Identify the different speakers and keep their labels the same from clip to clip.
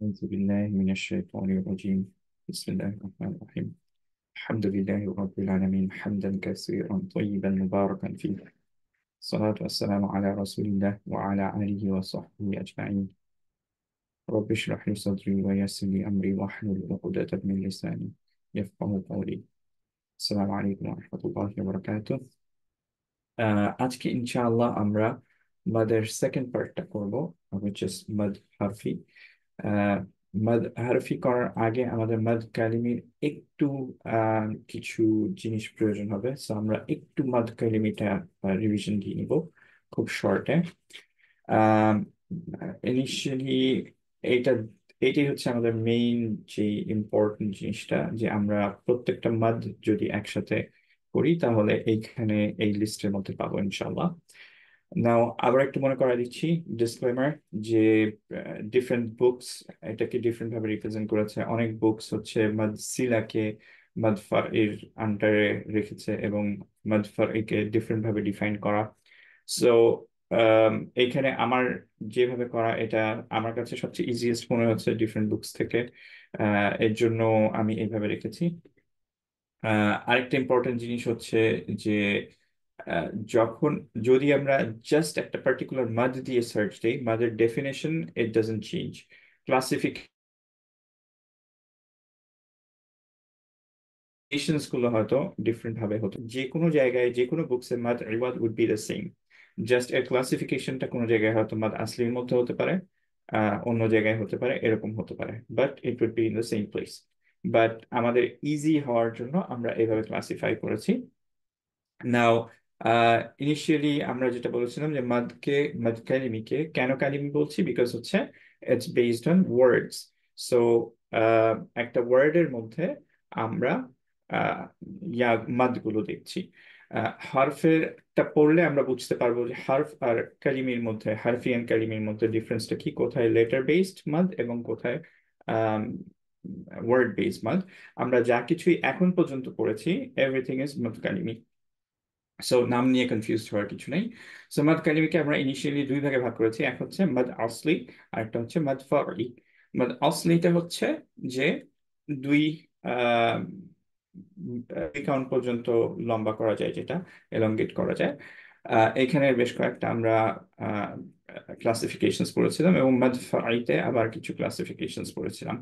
Speaker 1: أعوذ بالله من الشيطان الرجيم. بسم الله الرحمن الرحيم. الحمد لله رب العالمين حمدا كثيرا طيبا مباركا فيه. الصلاة والسلام على رسول الله وعلى آله وصحبه أجمعين. رب اشرح لي صدري ويسر لي أمري واحلل عقدة من لساني يفقهوا قولي. السلام عليكم ورحمة الله وبركاته. আজকে ইনশাআল্লাহ আমরা মাদের সেকেন্ড পার্টটা করব, which is মাদ হারফি। আহ, মাদ হারফি করার আগে আমাদের মাদ কালিমির একটু কিছু জিনিস প্রয়োজন হবে, সো আমরা একটু মাদ কালিমিটা রিভিশন দিয়ে নিব খুব শর্টে। ইনিশিয়ালি এইটা এইটাই হচ্ছে আমাদের মেইন যে ইম্পর্টেন্ট জিনিসটা, যে আমরা প্রত্যেকটা মাদ যদি একসাথে করি তাহলে এইখানে এই লিস্টের মধ্যে পাবো ইনশাল্লাহ। নাও আবার একটু মনে করা দিচ্ছি, ডিসক্লেমার, যে ডিফারেন্ট বুকস এটাকে ডিফারেন্ট ভাবে রিপ্রেজেন্ট করেছে। অনেক বুকস হচ্ছে মাদসিলাকে মাদফার এর আন্ডারে রেখেছে এবং মাদফার একে ডিফারেন্ট ভাবে ডিফাইন করা। সো এইখানে আমার যেভাবে করা, এটা আমার কাছে সবচেয়ে ইজিয়েস্ট মনে হচ্ছে ডিফারেন্ট বুকস থেকে। এর জন্য আমি এইভাবে রেখেছি। আরেকটা ইম্পর্টেন্ট জিনিস হচ্ছে যে আহ, যখন যদি আমরা জাস্ট একটা পার্টিকুলার মাদ দিয়ে সার্চ দিই, মাদের definition it doesn't change, classifications গুলো হয়তো ডিফারেন্ট ভাবে হতো। যে কোনো জায়গায় যে কোনো বুকসে মাদ ইবাদ would be the same, just এর ক্লাসিফিকেশনটা কোনো জায়গায় হয়তো মাদ আসলির মধ্যে হতে পারে, অন্য জায়গায় হতে পারে, এরকম হতে পারে, but it would be in the same place. But আমাদের ইজি হওয়ার জন্য আমরা এইভাবে ক্লাসিফাই করেছি। নাও ইনিশিয়ালি আমরা যেটা বলেছিলাম যে মাদ কালিমিকে কেন কালিমি বলছি, বিকজ হচ্ছে it's based on words. So একটা ওয়ার্ডের মধ্যে আমরা আহ, মাদ গুলো দেখছি। হারফেরটা পড়লে আমরা বুঝতে পারবো যে হারফ আর কালিমির মধ্যে, হারফি এন্ড কালিমির মধ্যে ডিফারেন্সটা কি, কোথায় লেটার বেসড মাদ এবং কোথায় ওয়ার্ড বেসড মাদ। আমরা যা কিছুই এখন পর্যন্ত পড়েছি এভরিথিং ইজ মাদ কালিমি। সো নাম নিয়ে কনফিউজ হওয়ার কিছু নেই। সো মাদ কালিমাকে আমরা ইনিশিয়ালি দুই ভাগে ভাগ করেছি, এক হচ্ছে মাদ আসলি আর একটা হচ্ছে মাদ ফারই। মাদ আসলিটা হচ্ছে যে দুই কাউন্ট পর্যন্ত লম্বা করা যায়, যেটা এলঙ্গেট করা যায়। এখানে বেশ কয়েকটা আমরা ক্লাসিফিকেশনস পড়েছিলাম এবং মাদ ফারাইতে আবার কিছু ক্লাসিফিকেশনস পড়েছিলাম।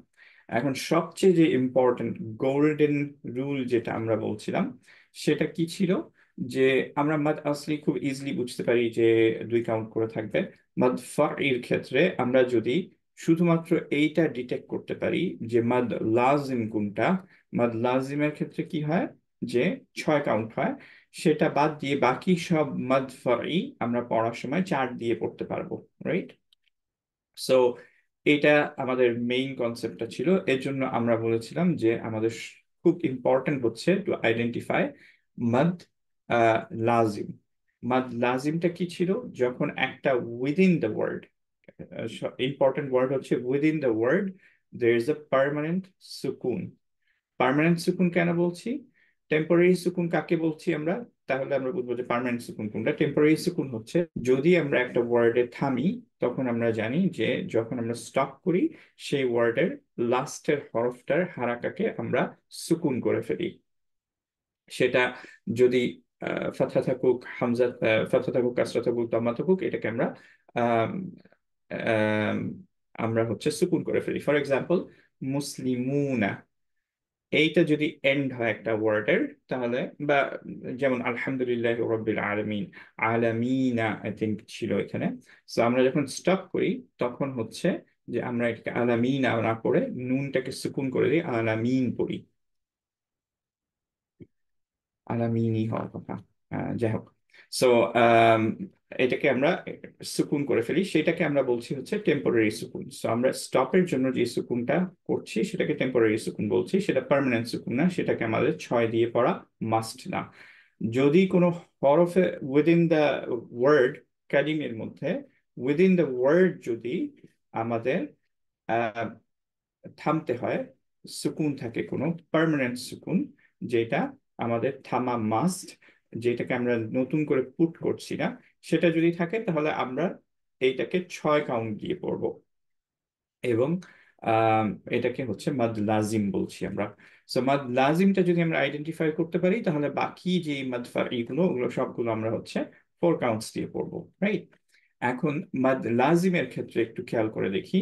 Speaker 1: এখন সবচেয়ে যে ইম্পর্টেন্ট গোল্ডেন রুল যেটা আমরা বলছিলাম, সেটা কি ছিল, যে আমরা মাদ আসলি খুব ইজিলি বুঝতে পারি যে দুই কাউন্ট করে থাকবে। মাদ ফারির ক্ষেত্রে আমরা যদি শুধুমাত্র এইটা ডিটেক্ট করতে পারি যে মাদ লাজিম কোনটা, মাদ লাজিমের ক্ষেত্রে কি হয় যে 6 কাউন্ট হয়, সেটা বাদ দিয়ে বাকি সব মাদ ফারি আমরা পড়ার সময় 4 দিয়ে পড়তে পারবো, রাইট? সো এটা আমাদের মেইন কনসেপ্টটা ছিল। এর জন্য আমরা বলেছিলাম যে আমাদের খুব ইম্পর্টেন্ট হচ্ছে টু আইডেন্টিফাই মাদ লাজিম। মাদ লাজিমটা কি ছিল, যখন একটা within the word, important word হচ্ছে within the word there is a permanent সুকুন। পার্মানেন্ট সুকুন কেন বলছি, টেম্পোরারি সুকুন কাকে বলছি আমরা, তাহলে আমরা বুঝবো যে পার্মানেন্ট সুকুন কোনটা। টেম্পোরারি সুকুন হচ্ছে যদি আমরা একটা ওয়ার্ডে থামি, তখন আমরা জানি যে যখন আমরা স্টপ করি সেই ওয়ার্ডের লাস্টের হরফটার হারাকাকে আমরা সুকুন করে ফেলি। সেটা যদি ফাথা থাকুক, হামজা, ফাথা থাকুক, কাসরা থাকুক, দাম্মা থাকুক, এটাকে আমরা আম, আম, আমরা হচ্ছে সুকুন করে ফেলি। ফর এক্সাম্পল, মুসলিমুনা, এইটা যদি এন্ড হয় একটা ওয়ার্ডের, তাহলে বা যেমন আলহামদুলিল্লাহ রাব্বিল আলামিন, আলামিনা আই থিংক ছিল এখানে। সো আমরা যখন স্টপ করি তখন হচ্ছে যে আমরা এটাকে আলামিনা না পড়ে নুনটাকে সুকুন করে দিই, আলামিন পড়ি, আলামিনই হওয়ার কথা। যাই হোক, সো এটাকে আমরা সুকুন করে ফেলি, সেটাকে আমরা বলছি হচ্ছে টেম্পোরারি সুকুন। সো আমরা স্টপের জন্য যে সুকুনটা করছি সেটাকে টেম্পোরারি সুকুন বলছি, সেটা পার্মানেন্ট সুকুন না, সেটাকে আমাদের 6 দিয়ে পড়া মাস্ট না। যদি কোনো হরফে উইদিন দ্য ওয়ার্ড, কালিমের মধ্যে উইদিন দ্য ওয়ার্ড যদি আমাদের আহ, থামতে হয়, সুকুন থাকে কোনো পার্মানেন্ট সুকুন, যেটা আমাদের থামা মাস্ট, যেটাকে আমরা নতুন করে পুট করছি না, সেটা যদি থাকে তাহলে আমরা এইটাকে 6 কাউন্ট দিয়ে পড়বো। এবং আহ, এটাকে হচ্ছে মাদ লাজিম বলছি আমরা। সো মাদ লাজিমটা যদি আমরা আইডেন্টিফাই করতে পারি, তাহলে বাকি যে মাদ ফারিগুলো ওগুলো সবগুলো আমরা হচ্ছে 4 কাউন্টস দিয়ে পড়বো, রাইট? এখন মাদ লাজিমের ক্ষেত্রে একটু খেয়াল করে দেখি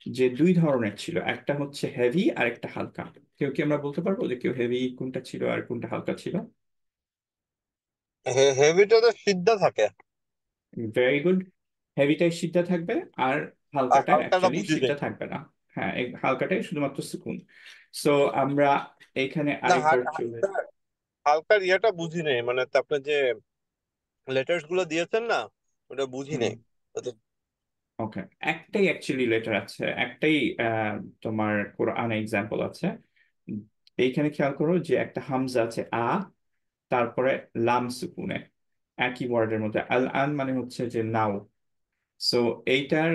Speaker 1: যে দুই ধরনের ছিল, একটা হচ্ছে হেভি আর একটা হালকা। কেউ কি আমরা বলতে পারবো যে কেউ হেভি কোনটা ছিল আর কোনটা হালকা ছিল?
Speaker 2: হেভিটা তো সিদ্ধা থাকে।
Speaker 1: Very good. হেভিটাই সিদ্ধা থাকবে, আর
Speaker 2: আর
Speaker 1: হালকাটা
Speaker 2: হালকাটা
Speaker 1: অ্যাকচুয়ালি
Speaker 2: বুঝি নেই।
Speaker 1: সিদ্ধা থাকবে না। হ্যাঁ, এই হালকাটাই শুধুমাত্র সুকুন। সো আমরা এখানে
Speaker 2: না,
Speaker 1: আরেকবার চলে।
Speaker 2: হালকার ইয়েটা বুঝি নেই, মানে তো আপনি যে লেটার্স গুলো দিয়েছেন না, ওটা বুঝি
Speaker 1: হুম।
Speaker 2: নেই। ওটা
Speaker 1: ওকে, একটাই অ্যাকচুয়ালি লেটার আছে, একটাই তোমার কোরআনে এক্সাম্পল আছে। উম, এইখানে খেয়াল করো যে একটা হামজা আছে তারপরে লাম সুকুনে, একই ওয়ার্ডের মধ্যে আল আন মানে হচ্ছে যে নাও। সো এইটার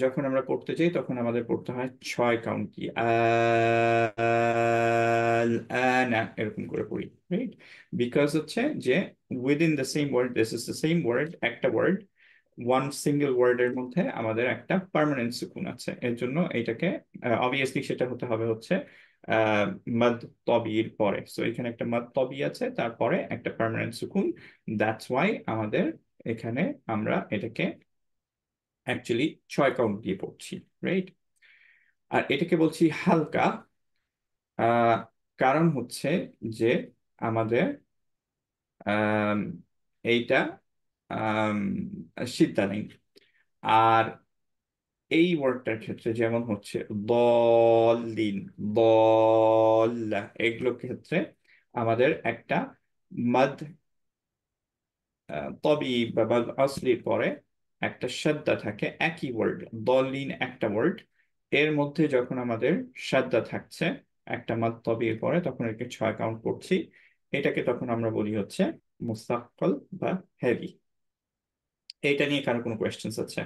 Speaker 1: যখন আমরা পড়তে যাই তখন আমাদের পড়তে হয় 6 কাউন্ট কি আল আনা এরকম করে পড়ি, রাইট? বিকজ হচ্ছে যে within the same word, this is the same word, একটা ওয়ার্ড, ওয়ান সিঙ্গেল ওয়ার্ডের মধ্যে আমাদের একটা পার্মানেন্ট সুকুন আছে। এর জন্য এটাকে অবভিয়াসলি সেটা হতে হবে হচ্ছে আহ মদ তবির পরে। সো এখানে একটা মদ তবি আছে, তারপরে একটা পার্মানেন্ট সুকুন। দ্যাটস ওয়াই আমাদের এখানে আমরা এটাকে অ্যাকচুয়ালি 6 কাউন্ট দিয়ে পড়ছি, রাইট? আর এটাকে বলছি হালকা, আহ, কারণ হচ্ছে যে আমাদের আম, এইটা আম, সিদ্ধা নেই। আর এই ওয়ার্ডটার ক্ষেত্রে যেমন হচ্ছে দলিন, দল্লা, এগুলোর ক্ষেত্রে আমাদের একটা মদ তবে বা আসলির পরে একটা সাদ্দা থাকে, একই ওয়ার্ড। দলিন একটা ওয়ার্ড, এর মধ্যে যখন আমাদের সাদ্দা থাকছে একটা মাদ তবির পরে, তখন একে 6 কাউন্ট করছি। এটাকে তখন আমরা বলি হচ্ছে মুস্তাক্কাল বা হেভি। এইটা নিয়ে কারো কোনো কোয়েশ্চেন্স আছে?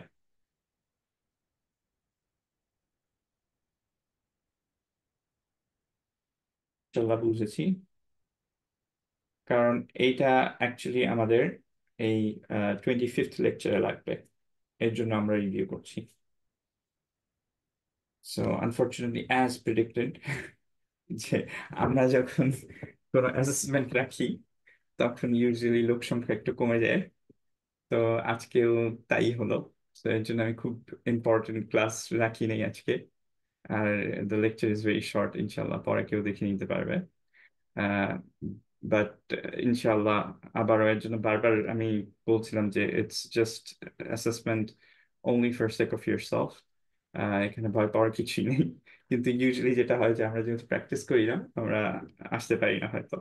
Speaker 1: ইনশাল্লাহ বুঝেছি। কারণ এইটা অ্যাকচুয়ালি আমাদের এই 25th লেকচারে লাগবে, এর জন্য আমরা রিভিউ করছি। সো আনফরচুনেটলি অ্যাজ প্রেডিক্টেড, যে আমরা যখন কোনো অ্যাসেসমেন্ট রাখি তখন ইউজুয়ালি লোক সংখ্যা একটু কমে যায়। তো আজকেও তাই হলো। তো এর জন্য আমি খুব ইম্পর্টেন্ট ক্লাস রাখি নাই আজকে। Are the lecture is very short, ইনশাল্লাহ পরে কেউ দেখে নিতে পারবে। বাট ইনশাল্লাহ আবারও এর জন্য বারবার আমি বলছিলাম যে it's just assessment only for sake of yourself. এখানে ভয় পাওয়ার কিছুই নেই। কিন্তু ইউজুয়ালি যেটা হয় যে আমরা যেহেতু প্র্যাকটিস করি না, আমরা আসতে পারি না হয়তো।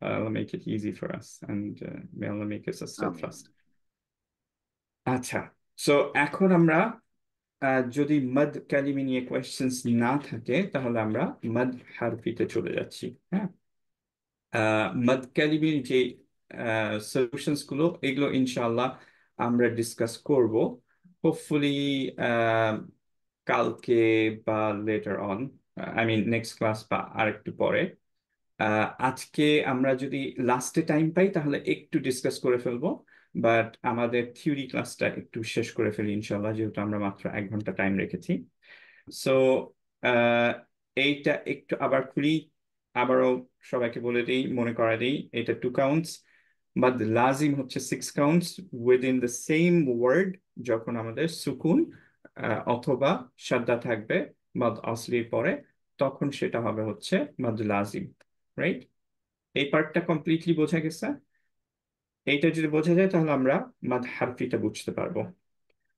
Speaker 1: Allah make it easy for us, and may Allah make us
Speaker 2: আমি
Speaker 1: steadfast. আচ্ছা, সো এখন আমরা যদি মদ কালিমে নিয়ে কোয়েশ্চেন্স না থাকে তাহলে আমরা মদ হারফিতে চলে যাচ্ছি। হ্যাঁ, মদ কালিমের যে সলিউশনস গুলো, এগুলো ইনশাআল্লাহ আমরা ডিসকাস করব হোপফুলি কালকে বা later on, I mean next class বা আরেকটু পরে। আজকে আমরা যদি লাস্টে টাইম পাই তাহলে একটু ডিসকাস করে ফেলবো, বাট আমাদের থিওরি ক্লাসটা একটু শেষ করে ফেলি ইনশাল্লাহ, যেহেতু আমরা মাত্র 1 ঘন্টা টাইম রেখেছি। সো এইটা একটু আবার খুলি, আবারও সবাইকে বলে দিই, মনে করা দিই, এটা 2 কাউন্টস। বাট লাজিম হচ্ছে 6 counts within the same word, যখন আমাদের সুকুন অথবা সাদ্দা থাকবে মাদ আসলির পরে, তখন সেটা হবে হচ্ছে মাদ লাজিম, রাইট? এই পার্টটা কমপ্লিটলি বোঝা গেছে? এইটা যদি বোঝা যায় তাহলে আমরা মাদ হারফিটা বুঝতে পারবো।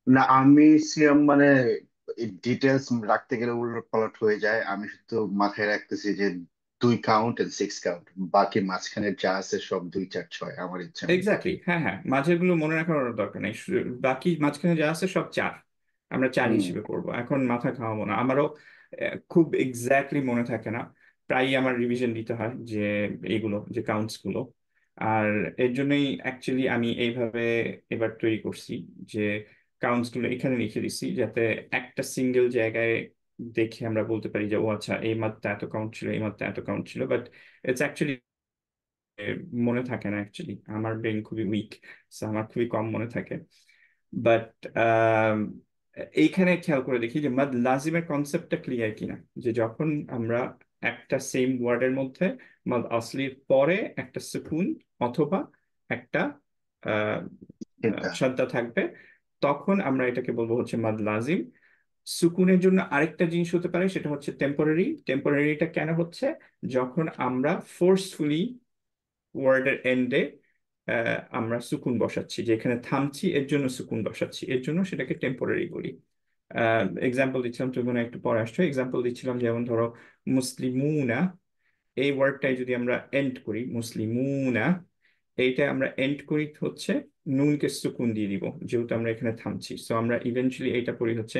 Speaker 3: না, আমি সিয়াম মানে ডিটেলস রাখতে গেলে উলট পালট হয়ে যায়। আমি শুধু মাথায় রাখতেছি যে 2 কাউন্ট এন্ড 6 কাউন্ট, বাকি মাঝখানে যা আছে সব 2 4 6 আমার ইচ্ছা মতো।
Speaker 1: এক্স্যাক্টলি, হ্যাঁ হ্যাঁ, মাঝের গুলো মনে রাখার দরকার নেই, বাকি মাঝখানে যা আছে সব 4, আমরা 4
Speaker 3: হুম।
Speaker 1: হিসেবে করব। এখন মাথা খাওয়াবো না, আমারও খুব এক্স্যাক্টলি মনে থাকে না। প্রায়ই আমার রিভিশন দিতে হয় যে এইগুলো যে কাউন্টস গুলো। আর এর জন্যই অ্যাকচুয়ালি আমি এইভাবে এবার তৈরি করছি যে কাউন্টস গুলো এখানে লিখে দিছি, যাতে একটা সিঙ্গেল জায়গায় দেখে আমরা বলতে পারি যে ও আচ্ছা এই মাত্রা এত কাউন্ট ছিল, এই মাত্রা এত কাউন্ট ছিল। বাট ইটস অ্যাকচুয়ালি মনে থাকে না অ্যাকচুয়ালি, আমার ব্রেন খুবই উইক, আমার খুবই কম মনে থাকে। বাট এইখানে খেয়াল করে দেখি যে মাদ লাজিমের কনসেপ্টটা ক্লিয়ার কিনা, যে যখন আমরা একটা সেম ওয়ার্ডের মধ্যে মাদ আসলির পরে একটা সুকুন অথবা একটা আহ
Speaker 3: চিন্তা।
Speaker 1: সাদ্দা থাকবে, তখন আমরা এটাকে বলবো হচ্ছে মাদ লাজিম। সুকুনের জন্য আরেকটা জিনিস হতে পারে, সেটা হচ্ছে টেম্পোরারি। টেম্পোরারিটা কেন হচ্ছে? যখন আমরা ফোর্সফুলি ওয়ার্ডের এন্ডে আমরা সুকুন বসাচ্ছি, যেখানে থামছি এর জন্য সুকুন বসাচ্ছি, এর জন্য সেটাকে টেম্পোরারি বলি। এক্সাম্পল দিচ্ছিলাম, তুমি মনে হয় একটু পরে আসছো, এক্সাম্পল দিচ্ছিলাম যেমন ধরো মুসলিমুনা, এই ওয়ার্ডটাই যদি আমরা এন্ড করি মুসলিমুনা, এইটা আমরা এন্ড করি হচ্ছে নুনকে সুকুন দিয়ে দিব, যেহেতু আমরা এখানে থামছি, সো আমরা ইভেন্চুয়ালি এইটা পড়ি হচ্ছে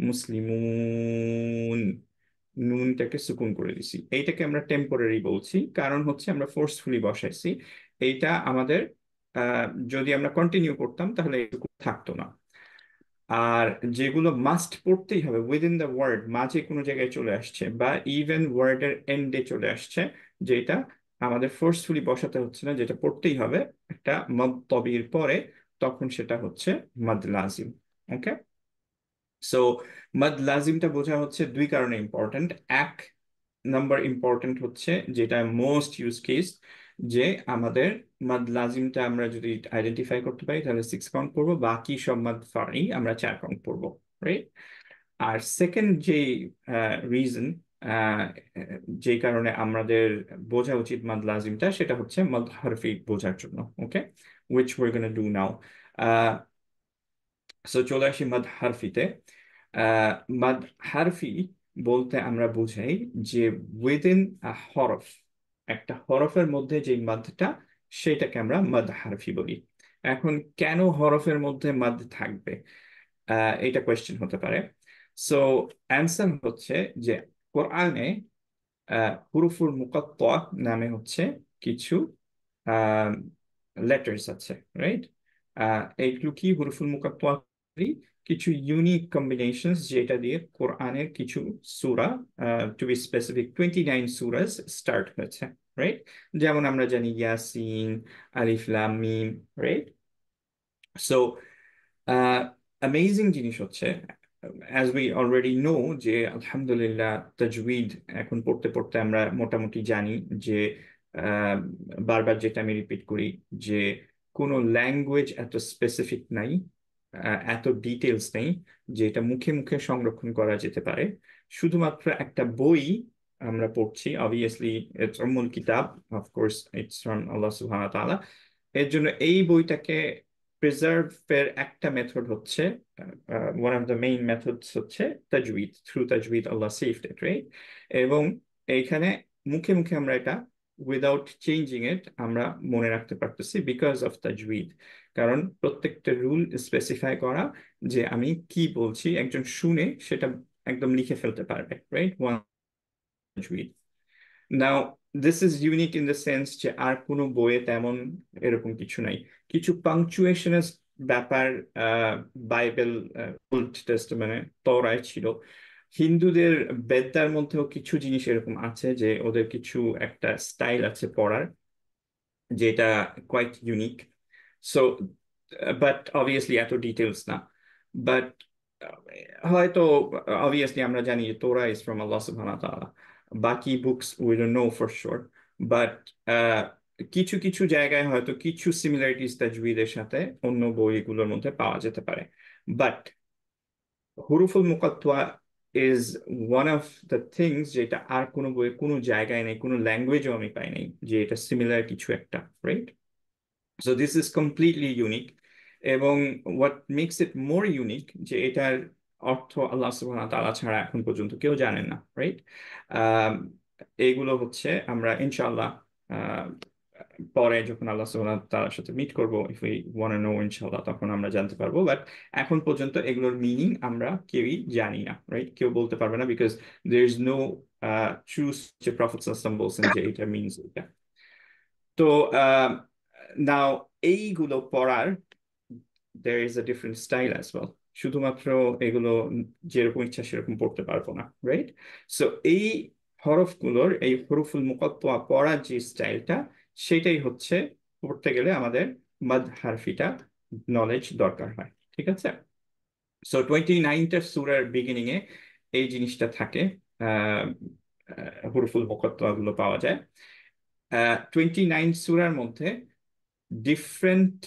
Speaker 1: মুসলিমুন, নুনটাকে সুকুন করে দিছি। এইটাকে আমরা টেম্পোরারি বলছি, কারণ হচ্ছে আমরা ফোর্সফুলি বসাইছি। এইটা আমাদের যদি আমরা কন্টিনিউ করতাম তাহলে এইটুকু থাকতো না। আর যেগুলো মাস্ট পড়তেই হবে উইদিন দ্য ওয়ার্ড, মাঝে কোনো জায়গায় চলে আসছে বা ইভেন ওয়ার্ডের এন্ডে চলে আসছে, যেটা আমাদের ফোর্সফুলি বসাতে হচ্ছে না, যেটা পড়তেই হবে একটা মদ তবির পরে, তখন সেটা হচ্ছে মদ লাজিম। ওকে, সো মদ লাজিমটা বোঝা হচ্ছে দুই কারণে ইম্পর্ট্যান্ট। এক নাম্বার ইম্পর্ট্যান্ট হচ্ছে, যেটা মোস্ট ইউজ কেস, যে আমাদের মাদ লাজিমটা আমরা যদি আইডেন্টিফাই করতে পারি তাহলে 6 কাউন্ট করবো, বাকি সব মাদ ফারি আমরা 4 কাউন্ট করবো, রাইট? আর সেকেন্ড যে রিজন, যে কারণে আমাদের বোঝা উচিত মাদ লাজিমটা, সেটা হচ্ছে মাদ হরফি বোঝার জন্য। ওকে, which we're gonna do now. So চলে আসি মাদ হারফিতে। আহ মাদ হারফি বলতে আমরা বুঝাই যে উইদিন আ হরফ, একটা হরফের মধ্যে যে মাদটা, সেটাকে আমরা মাদ হারফি বলি। এখন কেন হরফের মধ্যে মাদ থাকবে, এটা কোয়েশ্চেন হতে পারে। সো অ্যান্সার হচ্ছে যে কোরআনে হুরুফুল মুকাত্তা নামে হচ্ছে কিছু লেটার্স আছে, রাইট? এইগুলো কি হুরুফুল মুকাত্তা? কিছু ইউনিক কম্বিনেশনস, যেটা দিয়ে কোরআনের কিছু সূরা, টু বি স্পেসিফিক 29 সূরাস স্টার্ট হয়েছে, রাইট? যেমন আমরা জানি ইয়াসিন, আলিফ লাম মিম, রাইট? সো অ্যামেজিং জিনিস হচ্ছে, অ্যাজ উই অলরেডি নো, যে আলহামদুলিল্লাহ তাজউইদ এখন পড়তে পড়তে আমরা মোটামুটি জানি যে আহ, বারবার যেটা আমি রিপিট করি, যে কোনো ল্যাঙ্গুয়েজ এত স্পেসিফিক নাই, এত ডিটেলস নেই, যে এটা মুখে মুখে সংরক্ষণ করা যেতে পারে। শুধুমাত্র একটা বই আমরা পড়ছি, অবভিয়াসলি ইটস উম্মুল কিতাব, অফকোর্স ইটস ফ্রম আল্লাহ সুবহানাহু ওয়া তাআলা। এর জন্য এই বইটাকে প্রিজার্ভের একটা মেথড হচ্ছে, one of the main methods হচ্ছে তাজউইদ, থ্রু তাজউইদ আল্লাহ সেভড ইট, রাইট? এবং এইখানে মুখে মুখে আমরা এটা উইদাউট চেঞ্জিং ইট আমরা মনে রাখতে পারতেছি বিকজ অফ তাজউইদ। কারণ প্রত্যেকটা রুল স্পেসিফাই করা, যে আমি কি বলছি একজন শুনে সেটা একদম লিখে ফেলতে পারবে, রাইট? ওয়ান তাজউইদ। Now this is unique in the sense যে আর কোনো বইয়ে তেমন এরকম কিছু নাই। কিছু পাংচুয়েশনের ব্যাপার বাইবেল, ওল্ড টেস্টামেন্টে, তরায় ছিল। হিন্দুদের বেদার মধ্যেও কিছু জিনিস এরকম আছে, যে ওদের কিছু একটা স্টাইল আছে পড়ার, যেটা quite unique. So but obviously এত ডিটেলস না। বাট হয়তো অবভিয়াসলি আমরা জানি যে তোরা ইজ ফ্রম আল্লাহ সুবহানাহু ওয়া তাআলা, বাকি books we don't know for sure. But কিছু কিছু জায়গায় হয়তো কিছু সিমিলারিটিস তাজউইদের সাথে অন্য বইগুলোর মধ্যে পাওয়া যেতে পারে। বাট হুরুফুল মুকাত্তা is one of the things যেটা আর কোনো বইয়ে কোনো জায়গায় নেই, কোনো ল্যাঙ্গুয়েজও আমি পাই নাই যে এটা সিমিলার কিছু একটা, right? So this is completely unique. এবং what makes it more unique, যে এটার অর্থ আল্লাহ সুবহানাহু ওয়া তাআলা ছাড়া এখন পর্যন্ত কেউ জানেন না, রাইট? এইগুলো হচ্ছে আমরা ইনশাআল্লাহ পরে যখন আল্লাহ সুবহানাহু ওয়া তাআলার সাথে মিট করবো, if we want to no, ইনশাআল্লাহ তখন আমরা জানতে পারবো। বাট এখন পর্যন্ত এগুলোর মিনিং আমরা কেউই জানি না, রাইট? কেউ বলতে পারবে না, because there is no truth যে প্রফেট সাল্লাল্লাহু আলাইহি ওয়াসাল্লাম বলছেন যে এটা মিনস এটা। তো নাও এইগুলো পড়ার there is a different style as well. শুধুমাত্র এগুলো যেরকম ইচ্ছা সেরকম পড়তে পারবো না, রাইট? সো এই হরফগুলোর, এই হরফুল মুকাত্তা পড়ার যে স্টাইলটা, সেটাই হচ্ছে পড়তে গেলে আমাদের মাদ হারফিটা নলেজ দরকার হয়, ঠিক আছে? সো 29টা সূরার বিগিনিং এ এই জিনিসটা থাকে, আহ, হুরুফুল মুকাত্তা গুলো পাওয়া যায়। 29 সূরার মধ্যে ডিফারেন্ট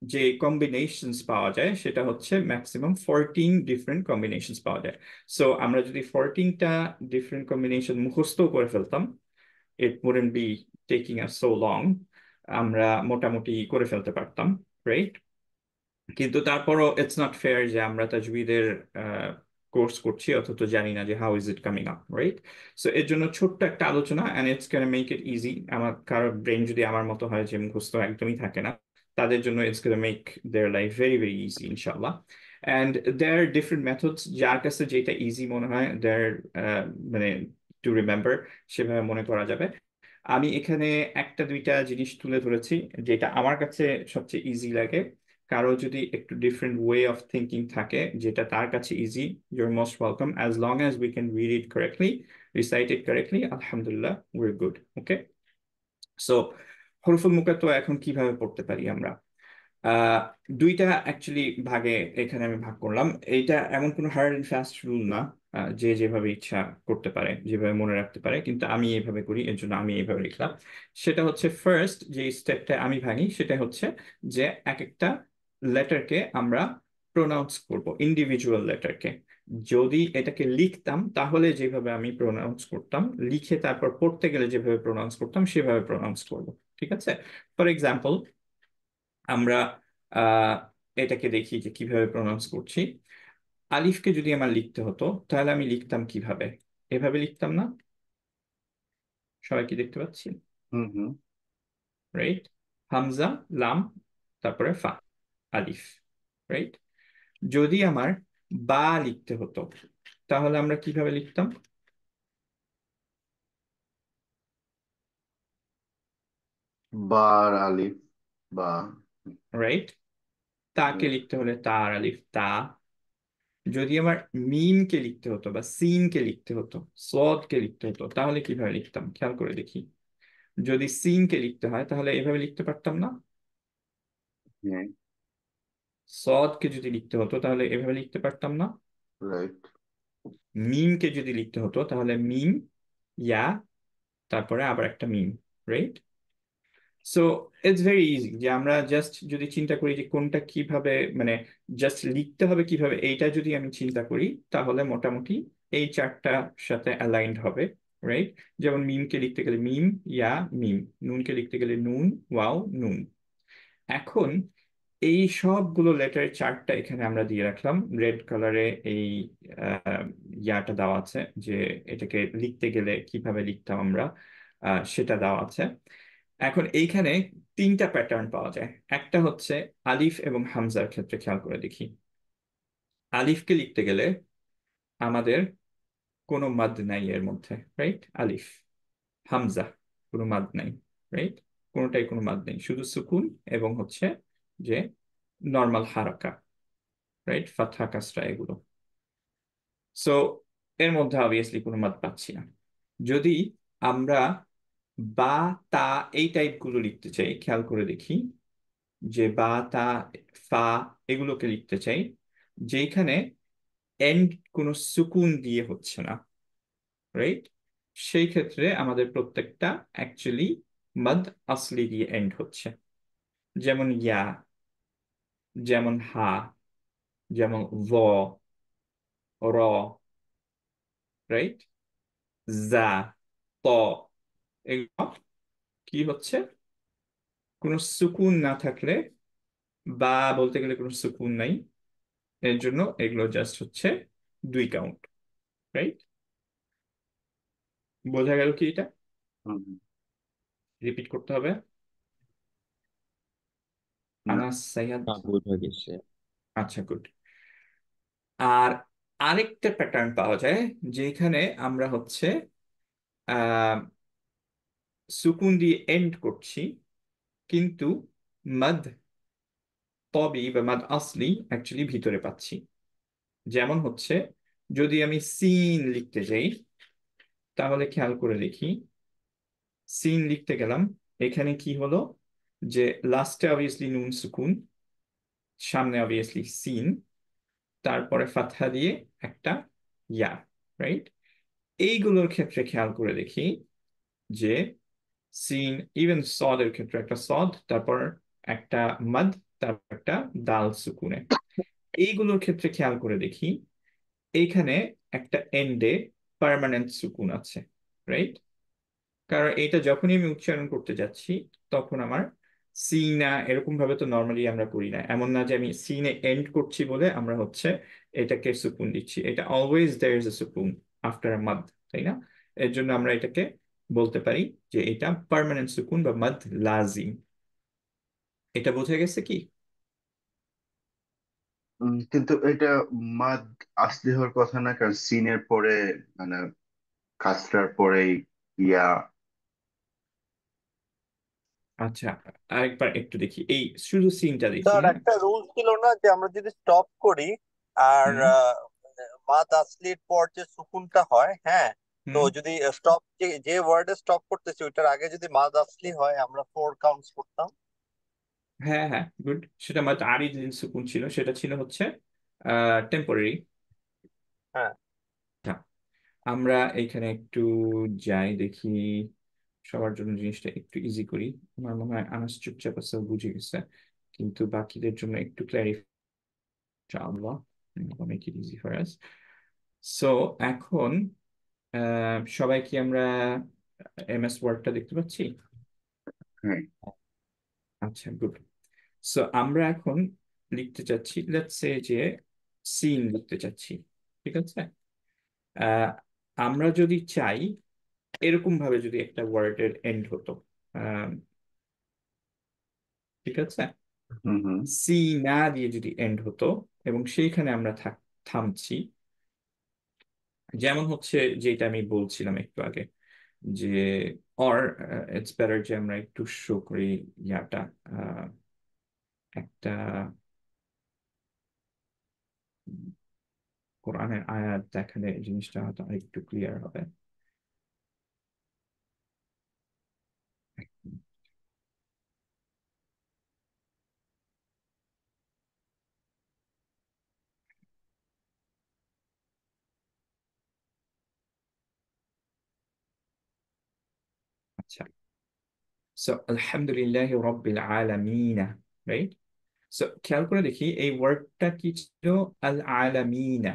Speaker 1: যে কম্বিনেশনস পাওয়া যায় সেটা হচ্ছে ম্যাক্সিমাম 14 ডিফারেন্ট কম্বিনেশনস পাওয়া যায়। সো আমরা যদি 14টা ডিফারেন্ট কম্বিনেশন মুখস্থ করে ফেলতাম, it wouldn't be taking us so long, আমরা মোটামুটি করে ফেলতে পারতাম, রাইট? কিন্তু তারপরও ইটস নট ফেয়ার যে আমরা তাজউইদের কোর্স করছি অথচ জানি না যে how is it coming up, right? So এর জন্য ছোট্ট একটা আলোচনা, and it's can make it easy. আমার কারো ব্রেন যদি আমার মতো হয় যে মুখস্থ একদমই থাকে না, তাদের জন্য it's can make their life very very easy ইনশাল্লাহ। And there are different methods, যার কাছে যেটা ইজি মনে হয় দেয়ার মানে টু রিমেম্বার, সেভাবে মনে করা যাবে। আমি এখানে একটা দুইটা জিনিস তুলে ধরেছি যেটা আমার কাছে সবচেয়ে ইজি লাগে। কারো যদি একটু ডিফারেন্ট ওয়ে অফ থিঙ্কিং থাকে যেটা তার কাছে easy, your most welcome, as long as we can read it correctly, recite it correctly, আলহামদুলিল্লাহ উইর গুড। ওকে, সো হরফুল মুকাত্তা এখন কিভাবে পড়তে পারি আমরা? আহ দুইটা অ্যাকচুয়ালি ভাগে এখানে আমি ভাগ করলাম। এইটা এমন কোনো হার্ড অ্যান্ড ফাস্ট রুল না, যে যেভাবে ইচ্ছা করতে পারে, যেভাবে মনে রাখতে পারে, কিন্তু আমি এইভাবে করি, এর জন্য আমি এইভাবে লিখলাম। সেটা হচ্ছে ফার্স্ট যে স্টেপটা আমি ভাঙি সেটা হচ্ছে যে এক একটা লেটারকে আমরা প্রোনাউন্স করব, ইন্ডিভিজুয়াল লেটারকে। যদি এটাকে লিখতাম তাহলে যেভাবে আমি প্রোনাউন্স করতাম, লিখে তারপর পড়তে গেলে যেভাবে প্রোনাউন্স করতাম সেভাবে প্রোনাউন্স করব। ঠিক আছে? ফর এক্সাম্পল, আমরা আহ এটাকে দেখি যে কিভাবে প্রনাউন্স করছি। আলিফকে যদি আমার লিখতে হতো তাহলে আমি লিখতাম কিভাবে? এভাবে লিখতাম না? সবাই কি দেখতে পাচ্ছি?
Speaker 3: হুম হুম।
Speaker 1: রাইট? হামজা, লাম, তারপরে ফা, আলিফ, রাইট? যদি আমার বা লিখতে হতো তাহলে আমরা কিভাবে লিখতাম?
Speaker 3: বার আলিফ বা।
Speaker 1: রাইট? তাকে লিখতে হলে তার আলিফ তা। যদি আমার মিমকে লিখতে হতো বা সিনকে লিখতে হতো, সদকে লিখতে হতো, তাহলে কিভাবে লিখতাম? খেয়াল করে দেখি। যদি সিনকে লিখতে হয় তাহলে এভাবে লিখতে পারতাম না?
Speaker 3: হ্যাঁ।
Speaker 1: সদকে যদি লিখতে হতো তাহলে এভাবে লিখতে পারতাম না?
Speaker 3: রাইট।
Speaker 1: মিমকে যদি লিখতে হতো তাহলে মিম, ইয়া, তারপরে আবার একটা মিম, right? So it's very easy যে আমরা জাস্ট যদি চিন্তা করি যে কোনটা কিভাবে, মানে জাস্ট লিখতে হবে কিভাবে, এইটা যদি আমি চিন্তা করি তাহলে মোটামুটি এই চারটার সাথে অ্যালাইন্ড হবে, রাইট? যেমন মিমকে লিখতে গেলে মিম, ইয়া, মিম। নুনকে লিখতে গেলে নুন, ওয়াও, নুন। এখন এই সবগুলো লেটারের চার্টটা এখানে আমরা দিয়ে রাখলাম রেড কালারে। এই ইয়াটা দেওয়া আছে যে এটাকে লিখতে গেলে কিভাবে লিখতাম আমরা, সেটা দেওয়া আছে। এখন এইখানে তিনটা প্যাটার্ন পাওয়া যায়। একটা হচ্ছে আলিফ এবং হামজার ক্ষেত্রে, খেয়াল করে দেখি। আলিফকে লিখতে গেলে আমাদের কোনো মাদ নাই এর মধ্যে, রাইট? আলিফ, হামজা, কোনো মাদ নাই, রাইট? কোনোটাই কোনো মাদ নেই, শুধু সুকুন এবং হচ্ছে যে নর্মাল হারাকা, রাইট? ফাতহা, কাসরা, এগুলো। সো এর মধ্যে অবভিয়াসলি কোনো মাদ পাচ্ছি না। যদি আমরা বা, তা, এই টাইপ গুলো লিখতে চাই, খেয়াল করে দেখি যে বা, তা, ফা, এগুলোকে লিখতে চাই যেখানে এন্ড কোনো সুকুন দিয়ে হচ্ছে না, রাইট? সেই ক্ষেত্রে আমাদের প্রত্যেকটা অ্যাকচুয়ালি মাদ আসলি দিয়ে এন্ড হচ্ছে। যেমন ইয়া, যেমন হা, যেমন ভ, র, রাইট? জা, ত, এগুলো কি হচ্ছে? কোনো সুকুন না থাকলে, বা বলতে গেলে কোনো সুকুন নাই, এর জন্য এগুলো জাস্ট হচ্ছে দুই কাউন্ট, রাইট? বোঝা গেল কি এটা?
Speaker 3: হুম।
Speaker 1: রিপিট করতে হবে?
Speaker 3: না।
Speaker 1: আনাস, সাইয়াদ?
Speaker 4: হ্যাঁ, বোঝা গেছে।
Speaker 1: আচ্ছা, গুড। আর আরেকটা প্যাটার্ন পাওয়া যায় যেখানে আমরা হচ্ছে আহ সুকুন দিয়ে এন্ড করছি কিন্তু মাদ তবি বা মাদ আসলি অ্যাকচুয়ালি ভিতরে পাচ্ছি। যেমন হচ্ছে যদি আমি সিন লিখতে যাই তাহলে খেয়াল করে দেখি, সিন লিখতে গেলাম, এখানে কি হলো যে লাস্টে অবভিয়াসলি নুন সুকুন, সামনে অবভিয়াসলি সিন, তারপরে ফাতহা দিয়ে একটা ইয়া, রাইট? এইগুলোর ক্ষেত্রে খেয়াল করে দেখি যে সিন, ইভেন সদের ক্ষেত্রে একটা সদ, তারপর একটা মাদ, তারপর একটা দাল সুকুনে, এইগুলোর ক্ষেত্রে খেয়াল করে দেখি এইখানে একটা এন্ডে পার্মানেন্ট সুকুন আছে, রাইট? কারণ এটা যখনই আমি উচ্চারণ করতে যাচ্ছি তখন আমার সিনা, এরকম ভাবে তো নর্মালি আমরা করি না, এমন না যে আমি সিনে এন্ড করছি বলে আমরা হচ্ছে এটাকে সুকুন দিচ্ছি। এটা অলওয়েজ দেয়ার ইজ এ সুকুন আফটার মাদ, তাই না? এর জন্য আমরা এটাকে বলতে পারি যে এটা পার্মানেন্ট সুকুন বা মাদ লাজিম। এটা বোঝা গেছে কি?
Speaker 3: কিন্তু এটা মাদ আসলি হওয়ার কথা না, কারণ সিনের পরে মানে কাসরার পরে ইয়া।
Speaker 1: আচ্ছা, আরেকবার একটু দেখি, এই শুধু সিনটা দেখি,
Speaker 2: স্যার
Speaker 1: হ্যাঁ।
Speaker 2: একটা রুল ছিল না যে আমরা যদি স্টপ করি আর
Speaker 1: হুম
Speaker 2: মা তাসলির পর যে সুকুনটা হয়, হ্যাঁ, তো
Speaker 1: হুম।
Speaker 2: যদি স্টপ, যে যে ওয়ার্ডে স্টপ করতেছি ওইটার আগে যদি মা তাসলি হয় আমরা 4 কাউন্টস করতাম।
Speaker 1: হ্যাঁ হ্যাঁ, গুড। সেটা মাত্র আরিজ সুকুন ছিল, সেটা ছিল হচ্ছে টেম্পোরারি।
Speaker 2: হ্যাঁ।
Speaker 1: আমরা এখানে একটু যাই দেখি, সবার জন্য জিনিসটা একটু ইজি করি। আমার মনে হয় আনাস চুপচাপ আছে, ও বুঝে গেছে, কিন্তু বাকিদের জন্য একটু ক্ল্যারিফাই, ইনশাআল্লাহ make it easy for us. So এখন সবাই কি আমরা এমএস ওয়ার্ডটা দেখতে পাচ্ছি?
Speaker 3: হ্যাঁ।
Speaker 1: আচ্ছা, গুড। সো আমরা এখন লিখতে চাচ্ছি, লেটস সে যে সিন লিখতে চাচ্ছি, ঠিক আছে? আহ, আমরা যদি চাই এরকম ভাবে যদি একটা ওয়ার্ডের এন্ড হতো, আহ, ঠিক আছে,
Speaker 3: হুম হুম।
Speaker 1: সি না দিয়ে যদি এন্ড হতো এবং সেইখানে আমরা থামছি, যেমন হচ্ছে যেটা আমি বলছিলাম একটু আগে, যে অর ইটস বেটার যে আমরা একটু শো করি ইয়াটা, আহ, একটা কোরআনের আয়াত দেখালে জিনিসটা হয়তো আরেকটু ক্লিয়ার হবে। আচ্ছা, সো আলহামদুলিল্লাহ রব্বিল আলামিন, রাইট? সো খেয়াল করে দেখি এই ওয়ার্ডটা কি ছিল, আল আলামিনা।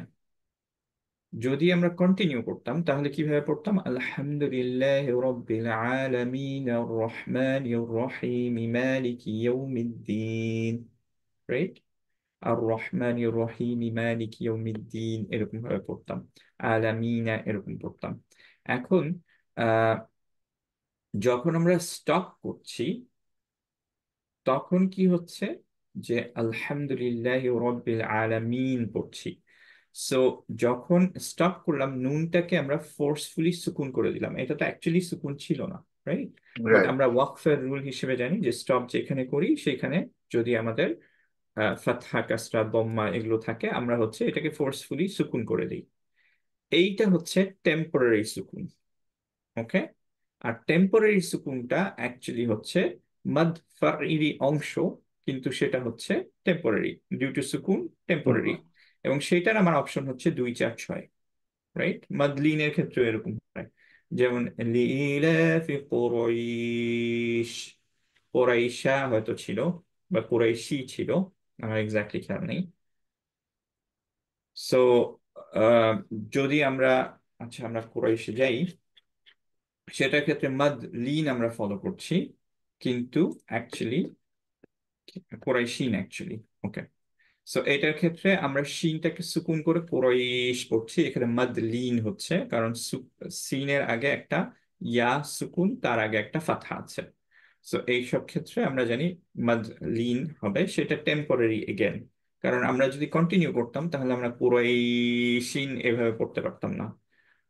Speaker 1: যদি আমরা কন্টিনিউ করতাম তাহলে কিভাবে পড়তাম, আলহামদুলিল্লাহ রাব্বিল আলামিন আর রহমানির রহিম মালিকি ইয়াউমিদ্দিন, রাইট? আর রহমানির রহিম মালিকি ইয়াউমিদ্দিন, এরকম ভাবে পড়তাম। আলামিনা এরকম পড়তাম। এখন আহ যখন আমরা স্টপ করছি তখন কি হচ্ছে, যে আলহামদুলিল্লাহ রাব্বিল আলামিন পড়ছি। সো যখন স্টপ করলাম নুনটাকে আমরা ফোর্সফুলি সুকুন করে দিলাম, এটা তো অ্যাকচুয়ালি সুকুন ছিল না, রাইট? But
Speaker 3: right.
Speaker 1: আমরা ওয়াকফের রুল হিসেবে জানি যে স্টপ যেখানে করি সেখানে যদি আমাদের ফাতহা কাসরা দম্মা এগুলো থাকে আমরা হচ্ছে এটাকে ফোর্সফুলি সুকুন করে দিই। এইটা হচ্ছে টেম্পোরারি সুকুন, ওকে? আর টেম্পোরারি সুকুনটা অ্যাকচুয়ালি হচ্ছে মাদ ফারিরি অংশ, কিন্তু সেটা হচ্ছে টেম্পোরারি, ডিউ টু সুকুন টেম্পোরারি। এবং সেটার আমার অপশন হচ্ছে 2 4 6, রাইট? মাদলিনের ক্ষেত্রে এরকম হয়, যেমন লিইলাফি কুরাইশ, কুরাইশা হয়তো ছিল বা কুরাইশি ছিল, আমার এক্স্যাক্টলি খেয়াল নেই। সো যদি আমরা, আচ্ছা আমরা কুরাইশে যাই, সেটার ক্ষেত্রে মাদ লিন আমরা ফলো করছি, কিন্তু অ্যাকচুয়ালি কোরাইশিন অ্যাকচুয়ালি, ওকে? সো এটার ক্ষেত্রে আমরা শিনটাকে সুকুন করে কোরাইশ পড়ছি, এখানে মাদ লিন হচ্ছে কারণ সিনের আগে একটা ইয়া সুকুন, তার আগে একটা ফাতহা আছে। সো এইসব ক্ষেত্রে আমরা জানি মাদ লিন হবে, সেটা টেম্পোরারি এগেন। কারণ আমরা যদি কন্টিনিউ করতাম তাহলে আমরা কোরাইশিন এভাবে পড়তে পারতাম না,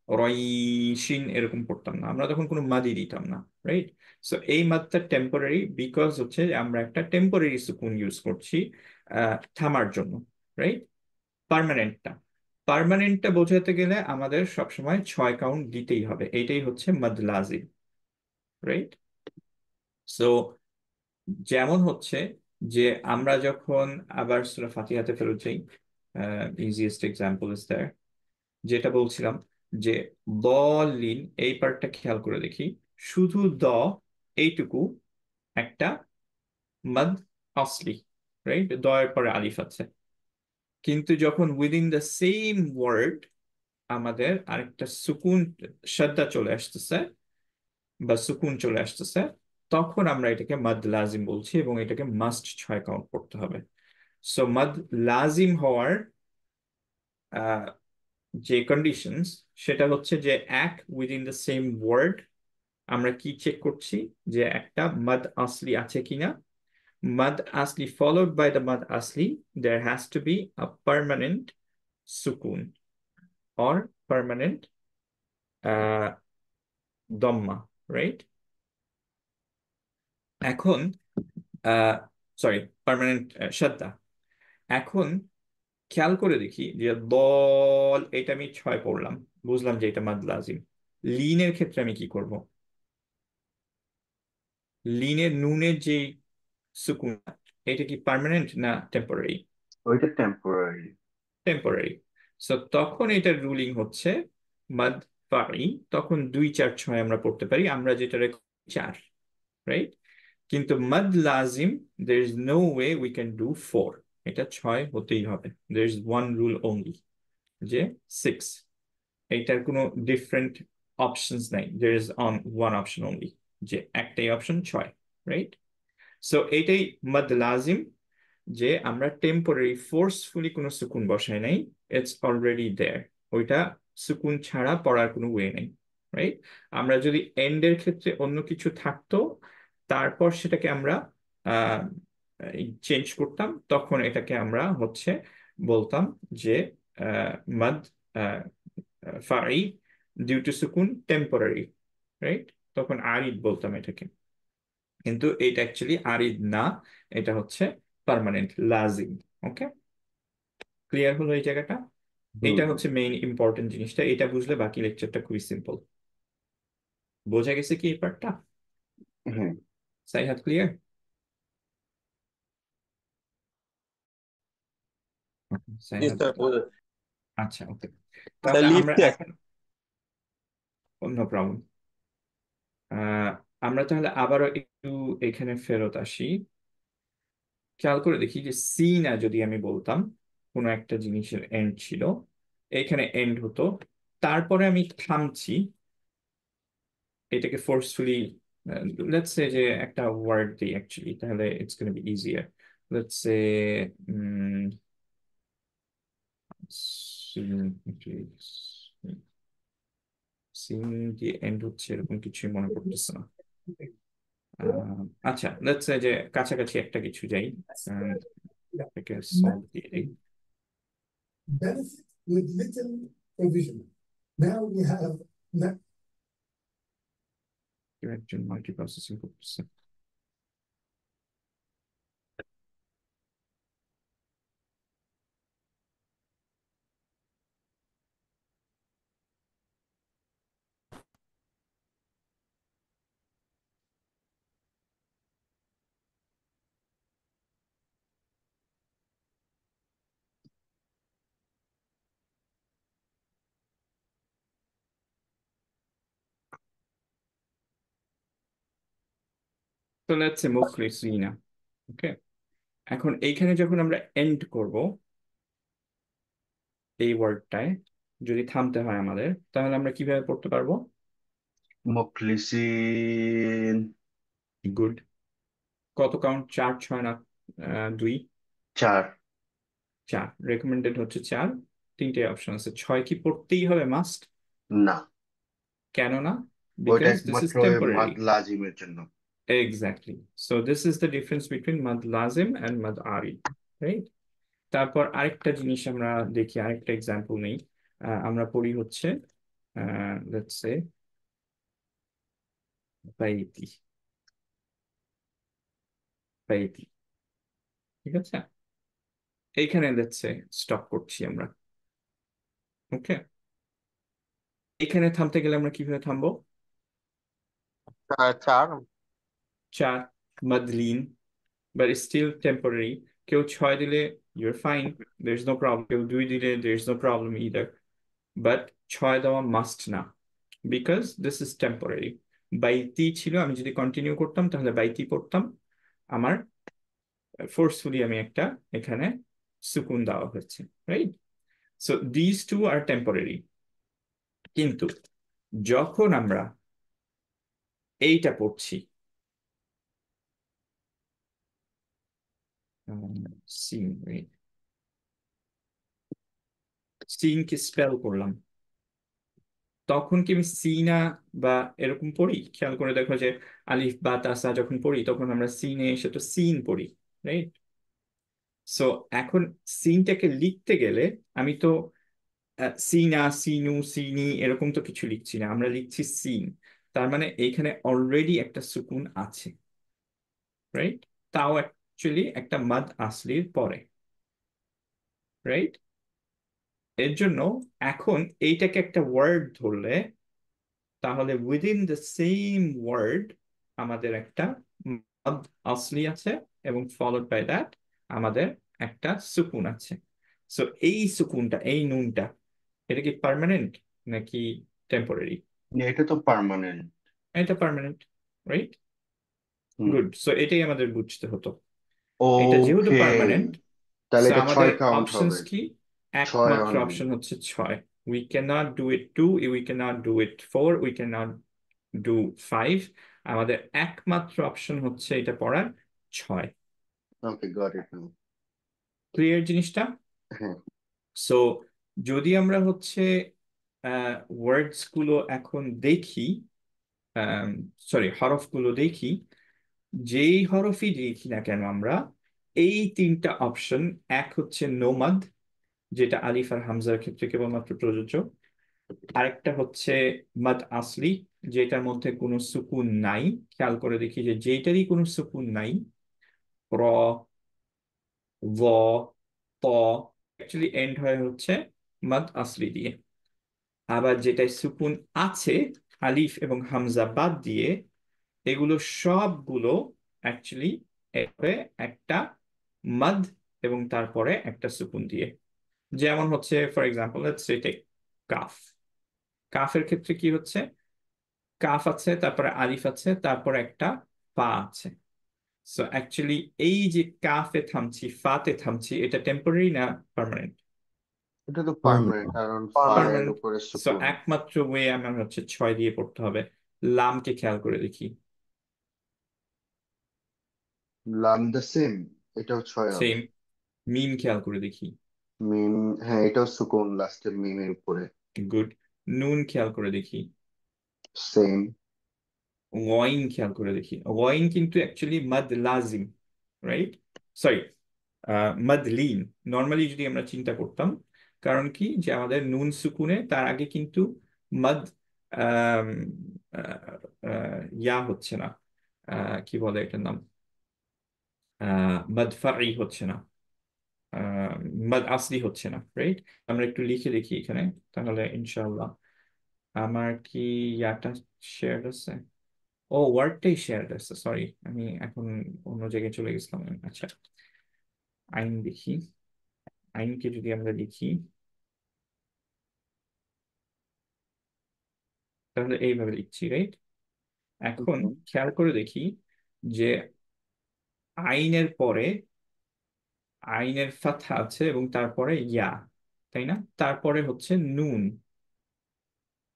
Speaker 1: রয়িন এরকম পড়তাম না, আমরা তখন কোনো মাদি দিতাম না, রাইট? সো এই মাদটা টেম্পোরারি বিকজ হচ্ছে যে আমরা একটা টেম্পোরারি সুকুন ইউজ করছি থামার জন্য, রাইট? পার্মানেন্টটা, পার্মানেন্টটা বোঝাতে গেলে আমাদের সবসময় 6 কাউন্ট দিতেই হবে, এইটাই হচ্ছে মাদ লাজিম, রাইট? সো যেমন হচ্ছে যে আমরা যখন আবার সূরা ফাতিহাতে ফেরত যাই, ইজিয়েস্ট এক্সাম্পল ইজ দেয়ার, যেটা বলছিলাম যে দলিন, এই পার্টটা খেয়াল করে দেখি, শুধু এইটুকু একটা মাদ আসলি, রাইট? এর পরে আলিফ আছে, কিন্তু যখন উইদিন দ্য সেম ওয়ার্ড আমাদের আরেকটা সুকুন সাদ্দা চলে আসতেছে বা সুকুন চলে আসতেছে, তখন আমরা এটাকে মাদ লাজিম বলছি এবং এটাকে মাস্ট 6 কাউন্ট করতে হবে। সো মাদ লাজিম হওয়ার আহ, যে কন্ডিশনস, সেটা হচ্ছে যে এক, উইদিন দ্য সেম ওয়ার্ড আমরা কি চেক করছি, যে একটা মাদ আসলি আছে কিনা। Mad asli followed by the mad asli, there has to be a permanent sukun or permanent uh, dhamma, right? এখন সরি, পার্মানেন্ট সাদ্দা। এখন খেয়াল করে দেখি যে এটা আমি 6 পড়লাম, বুঝলাম যে এটা মাদ লাজিম। লিনের ক্ষেত্রে আমি কি করব? লিনের নুনের যে সুকুন, এটা কি পার্মানেন্ট না টেম্পোরারি?
Speaker 3: ওইটা টেম্পোরারি।
Speaker 1: টেম্পোরারি। সো তখন এটার রুলিং হচ্ছে মাদ ফাই, তখন 2 4 6 আমরা পড়তে পারি, আমরা যেটা রেখে 4, রাইট? কিন্তু মাদ লাজিম, there is no way we can do 4, এটা 6 হতেই হবে। There is one rule only, যে 6। এইটার কোনো ডিফারেন্ট অপশনস নাই, there is on one option only, যে একটাই অপশন 6, রাইট? সো এইটাই মাদ লাজিম, যে আমরা টেম্পোরারি ফোর্সফুলি কোনো সুকুন বসাই নাই, ইটস অলরেডি দেয়ার। ওইটা সুকুন ছাড়া পড়ার কোনো ওয়ে নেই, রাইট? আমরা যদি এন্ডের ক্ষেত্রে অন্য কিছু থাকতো, তারপর সেটাকে আমরা চেঞ্জ করতাম, তখন এটাকে আমরা হচ্ছে বলতাম যে মাদ ফাই ডিউ টু সুকুন টেম্পোরারি, রাইট? তখন আরিদ বলতাম এটাকে। কিন্তু এটা অ্যাকচুয়ালি আরিদ না, এটা হচ্ছে পার্মানেন্ট লাজিম। ওকে, ক্লিয়ার হলো এই জায়গাটা?
Speaker 3: হুম
Speaker 1: এটা
Speaker 3: হুম।
Speaker 1: হচ্ছে মেইন ইম্পর্টেন্ট জিনিসটা, এটা বুঝলে বাকি লেকচারটা খুবই সিম্পল। বোঝা গেছে কি এই পার্টটা?
Speaker 3: হ্যাঁ।
Speaker 1: সাইহাত ক্লিয়ার?
Speaker 2: জি
Speaker 1: সাইহাত,
Speaker 2: স্যার,
Speaker 1: আচ্ছা ওকে। তাহলে আমরা
Speaker 2: লিফট
Speaker 1: এখন, অন্য প্রবলেম, আমরা তাহলে আবারও একটু এখানে ফেরত আসি। খেয়াল করে দেখি যে সি না যদি আমি বলতাম কোনো একটা জিনিসের এন্ড ছিল, এখানে এন্ড হতো, তারপরে আমি থামছি, এটাকে ফোর্সফুলি, লেটস সে যে একটা ওয়ার্ড দিই অ্যাকচুয়ালি, তাহলে it's gonna be easier. Let's say সিন দিয়ে এন্ড হচ্ছে এরকম কিছুই মনে পড়তেছে না। আচ্ছা, লেটস সে যে কাছাকাছি একটা কিছু যাই, এটাকে সলভ দিয়ে দিই।
Speaker 4: benefit with little provision. Now we have
Speaker 1: কেউ একজন মাল্টিপ্রসেসিং করতেছে। তো লেটস সে মুখলিসিনা। ওকে, এখন এইখানে যখন আমরা এন্ড করব এই ওয়ার্ডটায়, যদি থামতে হয় আমাদের, তাহলে আমরা কিভাবে পড়তে পারবো?
Speaker 3: মুখলিসিন।
Speaker 1: গুড। কত কাউন্ট? 4 6 না 2?
Speaker 3: 4।
Speaker 1: 4, রেকমেন্ডেড হচ্ছে 4। 3টে অপশন আছে, 6 কি পড়তেই হবে মাস্ট?
Speaker 3: না,
Speaker 1: কেন না?
Speaker 3: ওইটা
Speaker 1: বিকজ দিস ইজ
Speaker 3: একমাত্র ওই
Speaker 1: টেম্পোরারি।
Speaker 3: মাদ লাজিমের জন্য।
Speaker 1: Exactly. So this is the difference between মাদ লাজিম অ্যান্ড মাদ আরিদ, রাইট? তারপর আরেকটা জিনিস আমরা দেখি, আরেকটা এক্সাম্পল নেই। আমরা পড়ি হচ্ছে লেটস সে বাইতি, বাইতি, ঠিক আছে? এইখানে লেটস সে স্টপ করছি আমরা। ওকে, এখানে থামতে গেলে আমরা কিভাবে থামবো?
Speaker 2: 4।
Speaker 1: 4, মাদলিন, বাট স্টিল টেম্পোরারি। কেউ 6 দিলে you're fine, there's no problem, কেউ 2 দিলে there's no problem either, but 6 দেওয়া মাস্ট না, because this is temporary. বাইতি ছিল, আমি যদি কন্টিনিউ করতাম তাহলে বাইতি পড়তাম, আমার ফোর্সফুলি আমি একটা এখানে সুকুন দেওয়া হয়েছে, right? So this two are temporary. কিন্তু যখন আমরা এইটা পড়ছি, সিন, রাইট, সিনকে স্পেল করলাম, তখন কি আমি সিনা বা এরকম পড়ি? খেয়াল করে দেখো যে আলিফ বা তাসা যখন পড়ি তখন আমরা সিনে এসে তো সিন পড়ি, রাইট? সো এখন সিনটাকে লিখতে গেলে আমি তো সিনা, সিনু, সিনি এরকম তো কিছু লিখছি না, আমরা লিখছি সিন। তার মানে এইখানে অলরেডি একটা সুকুন আছে, রাইট? তাও অ্যাকচুয়ালি একটা মাদ আসলির পরে, রাইট? এর জন্য এখন এইটাকে একটা ওয়ার্ড ধরলে, তাহলে উইদিন দ্য সেম ওয়ার্ড আমাদের একটা মাদ আসলি আছে, এবং ফলোড বাই দ্যাট আমাদের একটা সুকুন আছে। সো এই সুকুনটা, এই নুনটা, এটা কি পার্মানেন্ট নাকি টেম্পোরারি?
Speaker 3: এটা তো পার্মানেন্ট।
Speaker 1: এটা পার্মানেন্ট, রাইট? গুড। সো এটাই আমাদের বুঝতে হতো। এটা যেহেতু
Speaker 3: ওকে,
Speaker 1: পার্মানেন্ট,
Speaker 3: তাহলে
Speaker 1: সো
Speaker 3: এটা
Speaker 1: আমাদের
Speaker 3: 6 কাউন্ট
Speaker 1: অপশনস
Speaker 3: হবে,
Speaker 1: কি?
Speaker 3: 6
Speaker 1: একমাত্র
Speaker 3: অনলি।
Speaker 1: অপশন হচ্ছে 6। We can not do it 2, we can not do it 4, we can not do 5। আমাদের একমাত্র অপশন হচ্ছে এটা পড়ার 6।
Speaker 3: ওকে, গট ইট নাও।
Speaker 1: ক্লিয়ার জিনিসটা?
Speaker 3: হ্যাঁ।
Speaker 1: সো যদি আমরা হচ্ছে ওয়ার্ডস গুলো এখন দেখি, সরি হরফগুলো দেখি, যেই হরফই লিখি না কেন আমরা, এই 3টা অপশন, এক হচ্ছে নোমাদ, যেটা আলিফ আর হামজার ক্ষেত্রে কেবলমাত্র প্রযোজ্য, আরেকটা হচ্ছে মাদ আসলি, যেটার মধ্যে কোনো সুকুন নাই। খেয়াল করে দেখি যে যেটারই কোনো সুকুন নাই, র, ভ, ত, অ্যাকচুয়ালি এন্ড হয় হচ্ছে মাদ আসলি দিয়ে। আবার যেটাই সুকুন আছে, আলিফ এবং হামজা বাদ দিয়ে, এগুলো সবগুলো অ্যাকচুয়ালি একটা মাদ এবং তারপরে একটা সুকুন দিয়ে। যেমন হচ্ছে for example let's say take কাফ। কাফের ক্ষেত্রে কি হচ্ছে? কাফ আছে, তারপরে আলিফ আছে, তারপরে একটা ফা আছে। সো অ্যাকচুয়ালি এই যে কাফে থামছি, ফাতে থামছি, এটা টেম্পোরারি না পার্মানেন্ট?
Speaker 3: এটা তো পার্মানেন্ট, কারণ ফায়ের
Speaker 1: পার্মানেন্ট।
Speaker 3: উপরে
Speaker 1: সো
Speaker 3: সুকুন।
Speaker 1: একমাত্র ওয়ে আমার হচ্ছে 6 দিয়ে পড়তে হবে। লামকে খেয়াল করে দেখি,
Speaker 3: লাম দ্য সেম, এটাও 6
Speaker 1: সেম।
Speaker 3: হবে।
Speaker 1: মিম খেয়াল করে দেখি,
Speaker 3: মিম, হ্যাঁ এটাও সুকুন লাস্টের মিমের উপরে।
Speaker 1: গুড। নুন খেয়াল করে দেখি,
Speaker 3: সেম।
Speaker 1: ওয়াইন খেয়াল করে দেখি। ওয়াইন কিন্তু অ্যাকচুয়ালি মাদ লাজিম, রাইট? সরি, মাদ লিন। নর্মালি যদি আমরা চিন্তা করতাম, কারণ কি যে আমাদের নুন সুকুনে তার আগে কিন্তু মাদ আম, ইয়া হচ্ছে না, কি বলে এটার নাম, মাদ ফারই হচ্ছে না, মাদ আসলি হচ্ছে না, রাইট? আমরা একটু লিখে দেখি এখানে, তাহলে ইনশাআল্লাহ। আমার কি ইয়াটা শেয়ার আছে? ও, ওয়ার্ডটাই শেয়ার আছে, সরি, আমি এখন অন্য জায়গায় চলে গেছিলাম। আচ্ছা, আইন দেখি। আইনকে যদি আমরা লিখি তাহলে এইভাবে লিখছি, রাইট? এখন খেয়াল করে দেখি যে আইনের পরে, আইনের ফাথা আছে এবং তারপরে ইয়া, তাই না? তারপরে হচ্ছে নুন।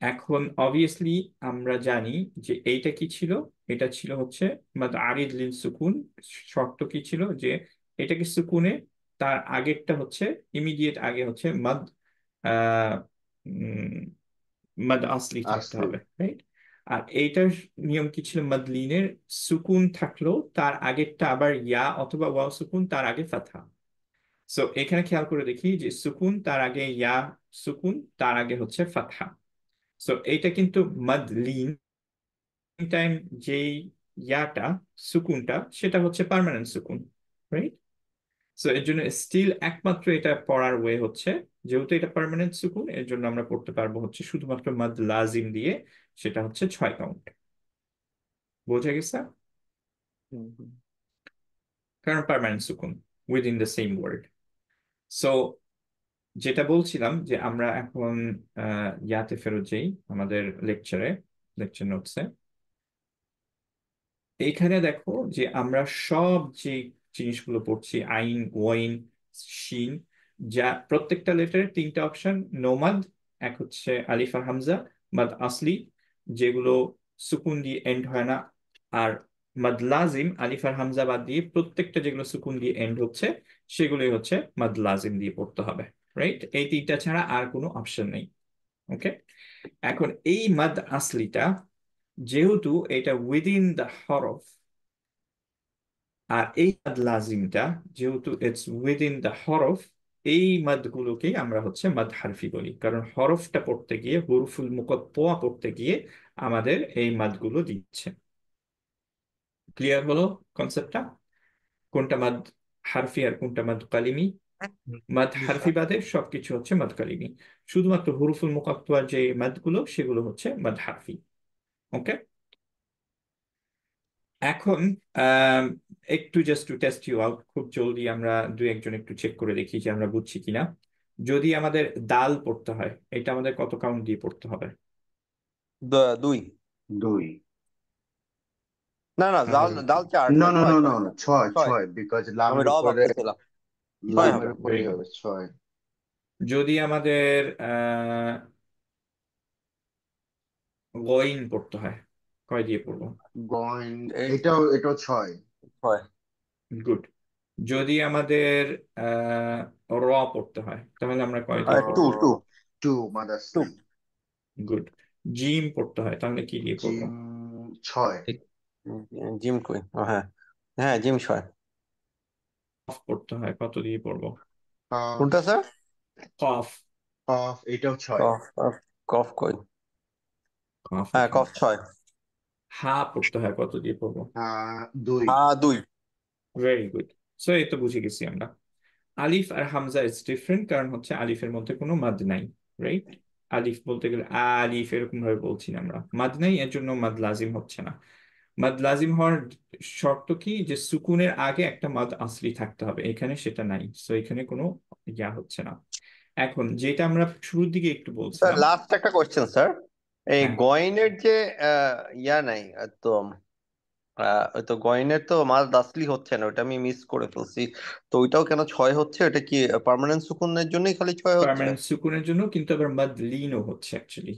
Speaker 1: এখন অবভিয়াসলি আমরা জানি যে এইটা কি ছিল, এটা ছিল হচ্ছে মাদ আরিদ লিল সুকুন। শর্ত কি ছিল? যে এটাকে সুকুনে তার আগেরটা হচ্ছে, ইমিডিয়েট আগে হচ্ছে মাদ আহ উম, মাদ আসলি থাকতে
Speaker 3: আসলে
Speaker 1: হবে, রাইট? আর এইটার নিয়ম কি ছিল? মাদলিনের সুকুন থাকলো তার আগেরটা আবার ইয়া অথবা ওয়াও সুকুন, তার আগে ফাথা। সো এখানে খেয়াল করে দেখি যে সুকুন তার আগে ইয়া, সুকুন তার আগে হচ্ছে ফাথা। সো এইটা কিন্তু মাদলিন টাইম, যেই ইয়াটা, সুকুনটা, সেটা হচ্ছে পার্মানেন্ট সুকুন, রাইট? সো এর জন্য স্টিল একমাত্র এটা পড়ার ওয়ে হচ্ছে, যেহেতু এটা পার্মানেন্ট সুকুন, এর জন্য আমরা পড়তে পারবো হচ্ছে শুধুমাত্র মাদ লাজিম দিয়ে, সেটা হচ্ছে 6 কাউন্ট। বোঝা গেছে? কারণ পার্মানেন্ট সুকুন within the same word. So যেটা বলছিলাম যে আমরা এখন ইয়াতে ফেরত যাই, আমাদের লেকচার নোটসে। এইখানে দেখো যে আমরা সব যে জিনিসগুলো পড়ছি, আইন, ওয়াইন, শিন, যা প্রত্যেকটা লেটারে তিনটা অপশন: নোমাদ, এক হচ্ছে আলিফ আর হামজা, মাদ আসলি যেগুলো সুকুন দিয়ে এন্ড হয় না, আর মাদ লাজিম আলিফ আর হামজা বাদ দিয়ে প্রত্যেকটা যেগুলো সুকুন দিয়ে এন্ড হচ্ছে সেগুলোই হচ্ছে মাদ লাজিম দিয়ে পড়তে হবে। রাইট? এই তিনটা ছাড়া আর কোনো অপশন নেই। ওকে, এখন এই মাদ আসলিটা যেহেতু এটা উইদিন দ্য হরফ, আর এই মাদ লাজিমটা যেহেতু ইটস উইদিন দ্য হরফ, এই মাদগুলোকেই আমরা হচ্ছে মাদ হারফি বলি, কারণ হরফটা পড়তে গিয়ে, হুরুফুল মুকাত্তাআ পড়তে গিয়ে আমাদের এই মাদগুলো দিচ্ছে। ক্লিয়ার হলো কনসেপ্টটা? কোনটা মাদ হারফি আর কোনটা মাদ কালিমি? মাদ
Speaker 2: জি
Speaker 1: হারফি
Speaker 2: স্যার।
Speaker 1: বাদে সবকিছু হচ্ছে মাদ কালিমি, শুধুমাত্র হুরুফুল মুকাত্তাআর যে মাদগুলো সেগুলো হচ্ছে মাদ হারফি। ওকে, এখন আম, একটু just to test you out, খুব জলদি আমরা দুই একজন একটু চেক করে দেখি যে আমরা বুঝছি কিনা। যদি আমাদের দাল পড়তে হয়, এটা আমাদের কত কাউন্ট দিয়ে পড়তে হবে?
Speaker 2: 2।
Speaker 3: 2।
Speaker 2: না না,
Speaker 1: আর
Speaker 2: দাল দাল 4
Speaker 3: no
Speaker 2: sir,
Speaker 3: no
Speaker 2: 6
Speaker 3: no no
Speaker 2: 6
Speaker 3: no, 6
Speaker 2: 6।
Speaker 3: 6, because
Speaker 2: আমি
Speaker 3: লামের
Speaker 2: র
Speaker 3: উপরে,
Speaker 2: ভাবতেছিলাম, 6
Speaker 3: লামের
Speaker 2: হবে।
Speaker 1: গুড, ভেরি
Speaker 3: উপরেই
Speaker 1: গুড।
Speaker 3: হবে 6।
Speaker 1: যদি আমাদের গইন পড়তে হয়, কয় দিয়ে পড়বো?
Speaker 3: গয়ন,
Speaker 2: এই
Speaker 3: এটাও 6।
Speaker 2: 6।
Speaker 1: গুড। যদি আমাদের র পড়তে হয় তাহলে আমরা কয় দিয়ে
Speaker 2: 2
Speaker 1: পড়বো?
Speaker 2: 2
Speaker 3: 2
Speaker 2: 2।
Speaker 3: মাদাসলি।
Speaker 1: গুড। জিম পড়তে হয় তাহলে কি দিয়ে পড়বো?
Speaker 3: জিম 6।
Speaker 2: জিম কই? ও হ্যাঁ, হ্যাঁ জিম 6।
Speaker 1: কফ পড়তে হয় কত দিয়ে পড়বো?
Speaker 3: কফ,
Speaker 2: কোনটা স্যার?
Speaker 1: কফ।
Speaker 3: কফ এটাও 6।
Speaker 2: কফ কফ কই?
Speaker 1: কফ
Speaker 2: হ্যাঁ
Speaker 1: এখানে।
Speaker 2: কফ 6।
Speaker 1: হা পড়তে হয় কত দিয়ে পড়বো?
Speaker 3: 2।
Speaker 2: হ্যাঁ 2।
Speaker 1: Very good. সো এই তো বুঝে গেছি আমরা। আলিফ আর হামজা ইজ ডিফারেন্ট, কারণ হচ্ছে আলিফের মধ্যে কোনো মাদ নাই। রাইট? আলিফ বলতে গেলে আলিফ এরকম ভাবে বলছি না আমরা, মাদ নাই, এর জন্য মাদ লাজিম হচ্ছে না। মাদ লাজিম হওয়ার শর্ত কি, যে সুকুনের আগে একটা মাদ আসলি থাকতে হবে, এখানে সেটা নাই, সো এখানে কোনো ইয়া হচ্ছে না। এখন যেটা আমরা শুরুর দিকে একটু
Speaker 2: স্যার
Speaker 1: বলছিলাম।
Speaker 2: লাস্ট একটা কোশ্চেন স্যার, এই
Speaker 1: হ্যাঁ,
Speaker 2: গয়নের যে ইয়া নাই তো, ওই তো গয়নের তো মাল দাসলি হচ্ছে না, ওটা আমি মিস করে ফেলছি। তো ওইটাও কেন 6 হচ্ছে? এটা কি পার্মানেন্ট সুকুনের জন্যই খালি 6 হচ্ছে?
Speaker 1: পার্মানেন্ট সুকুনের জন্য, কিন্তু আবার মাদ লিনও হচ্ছে অ্যাকচুয়ালি।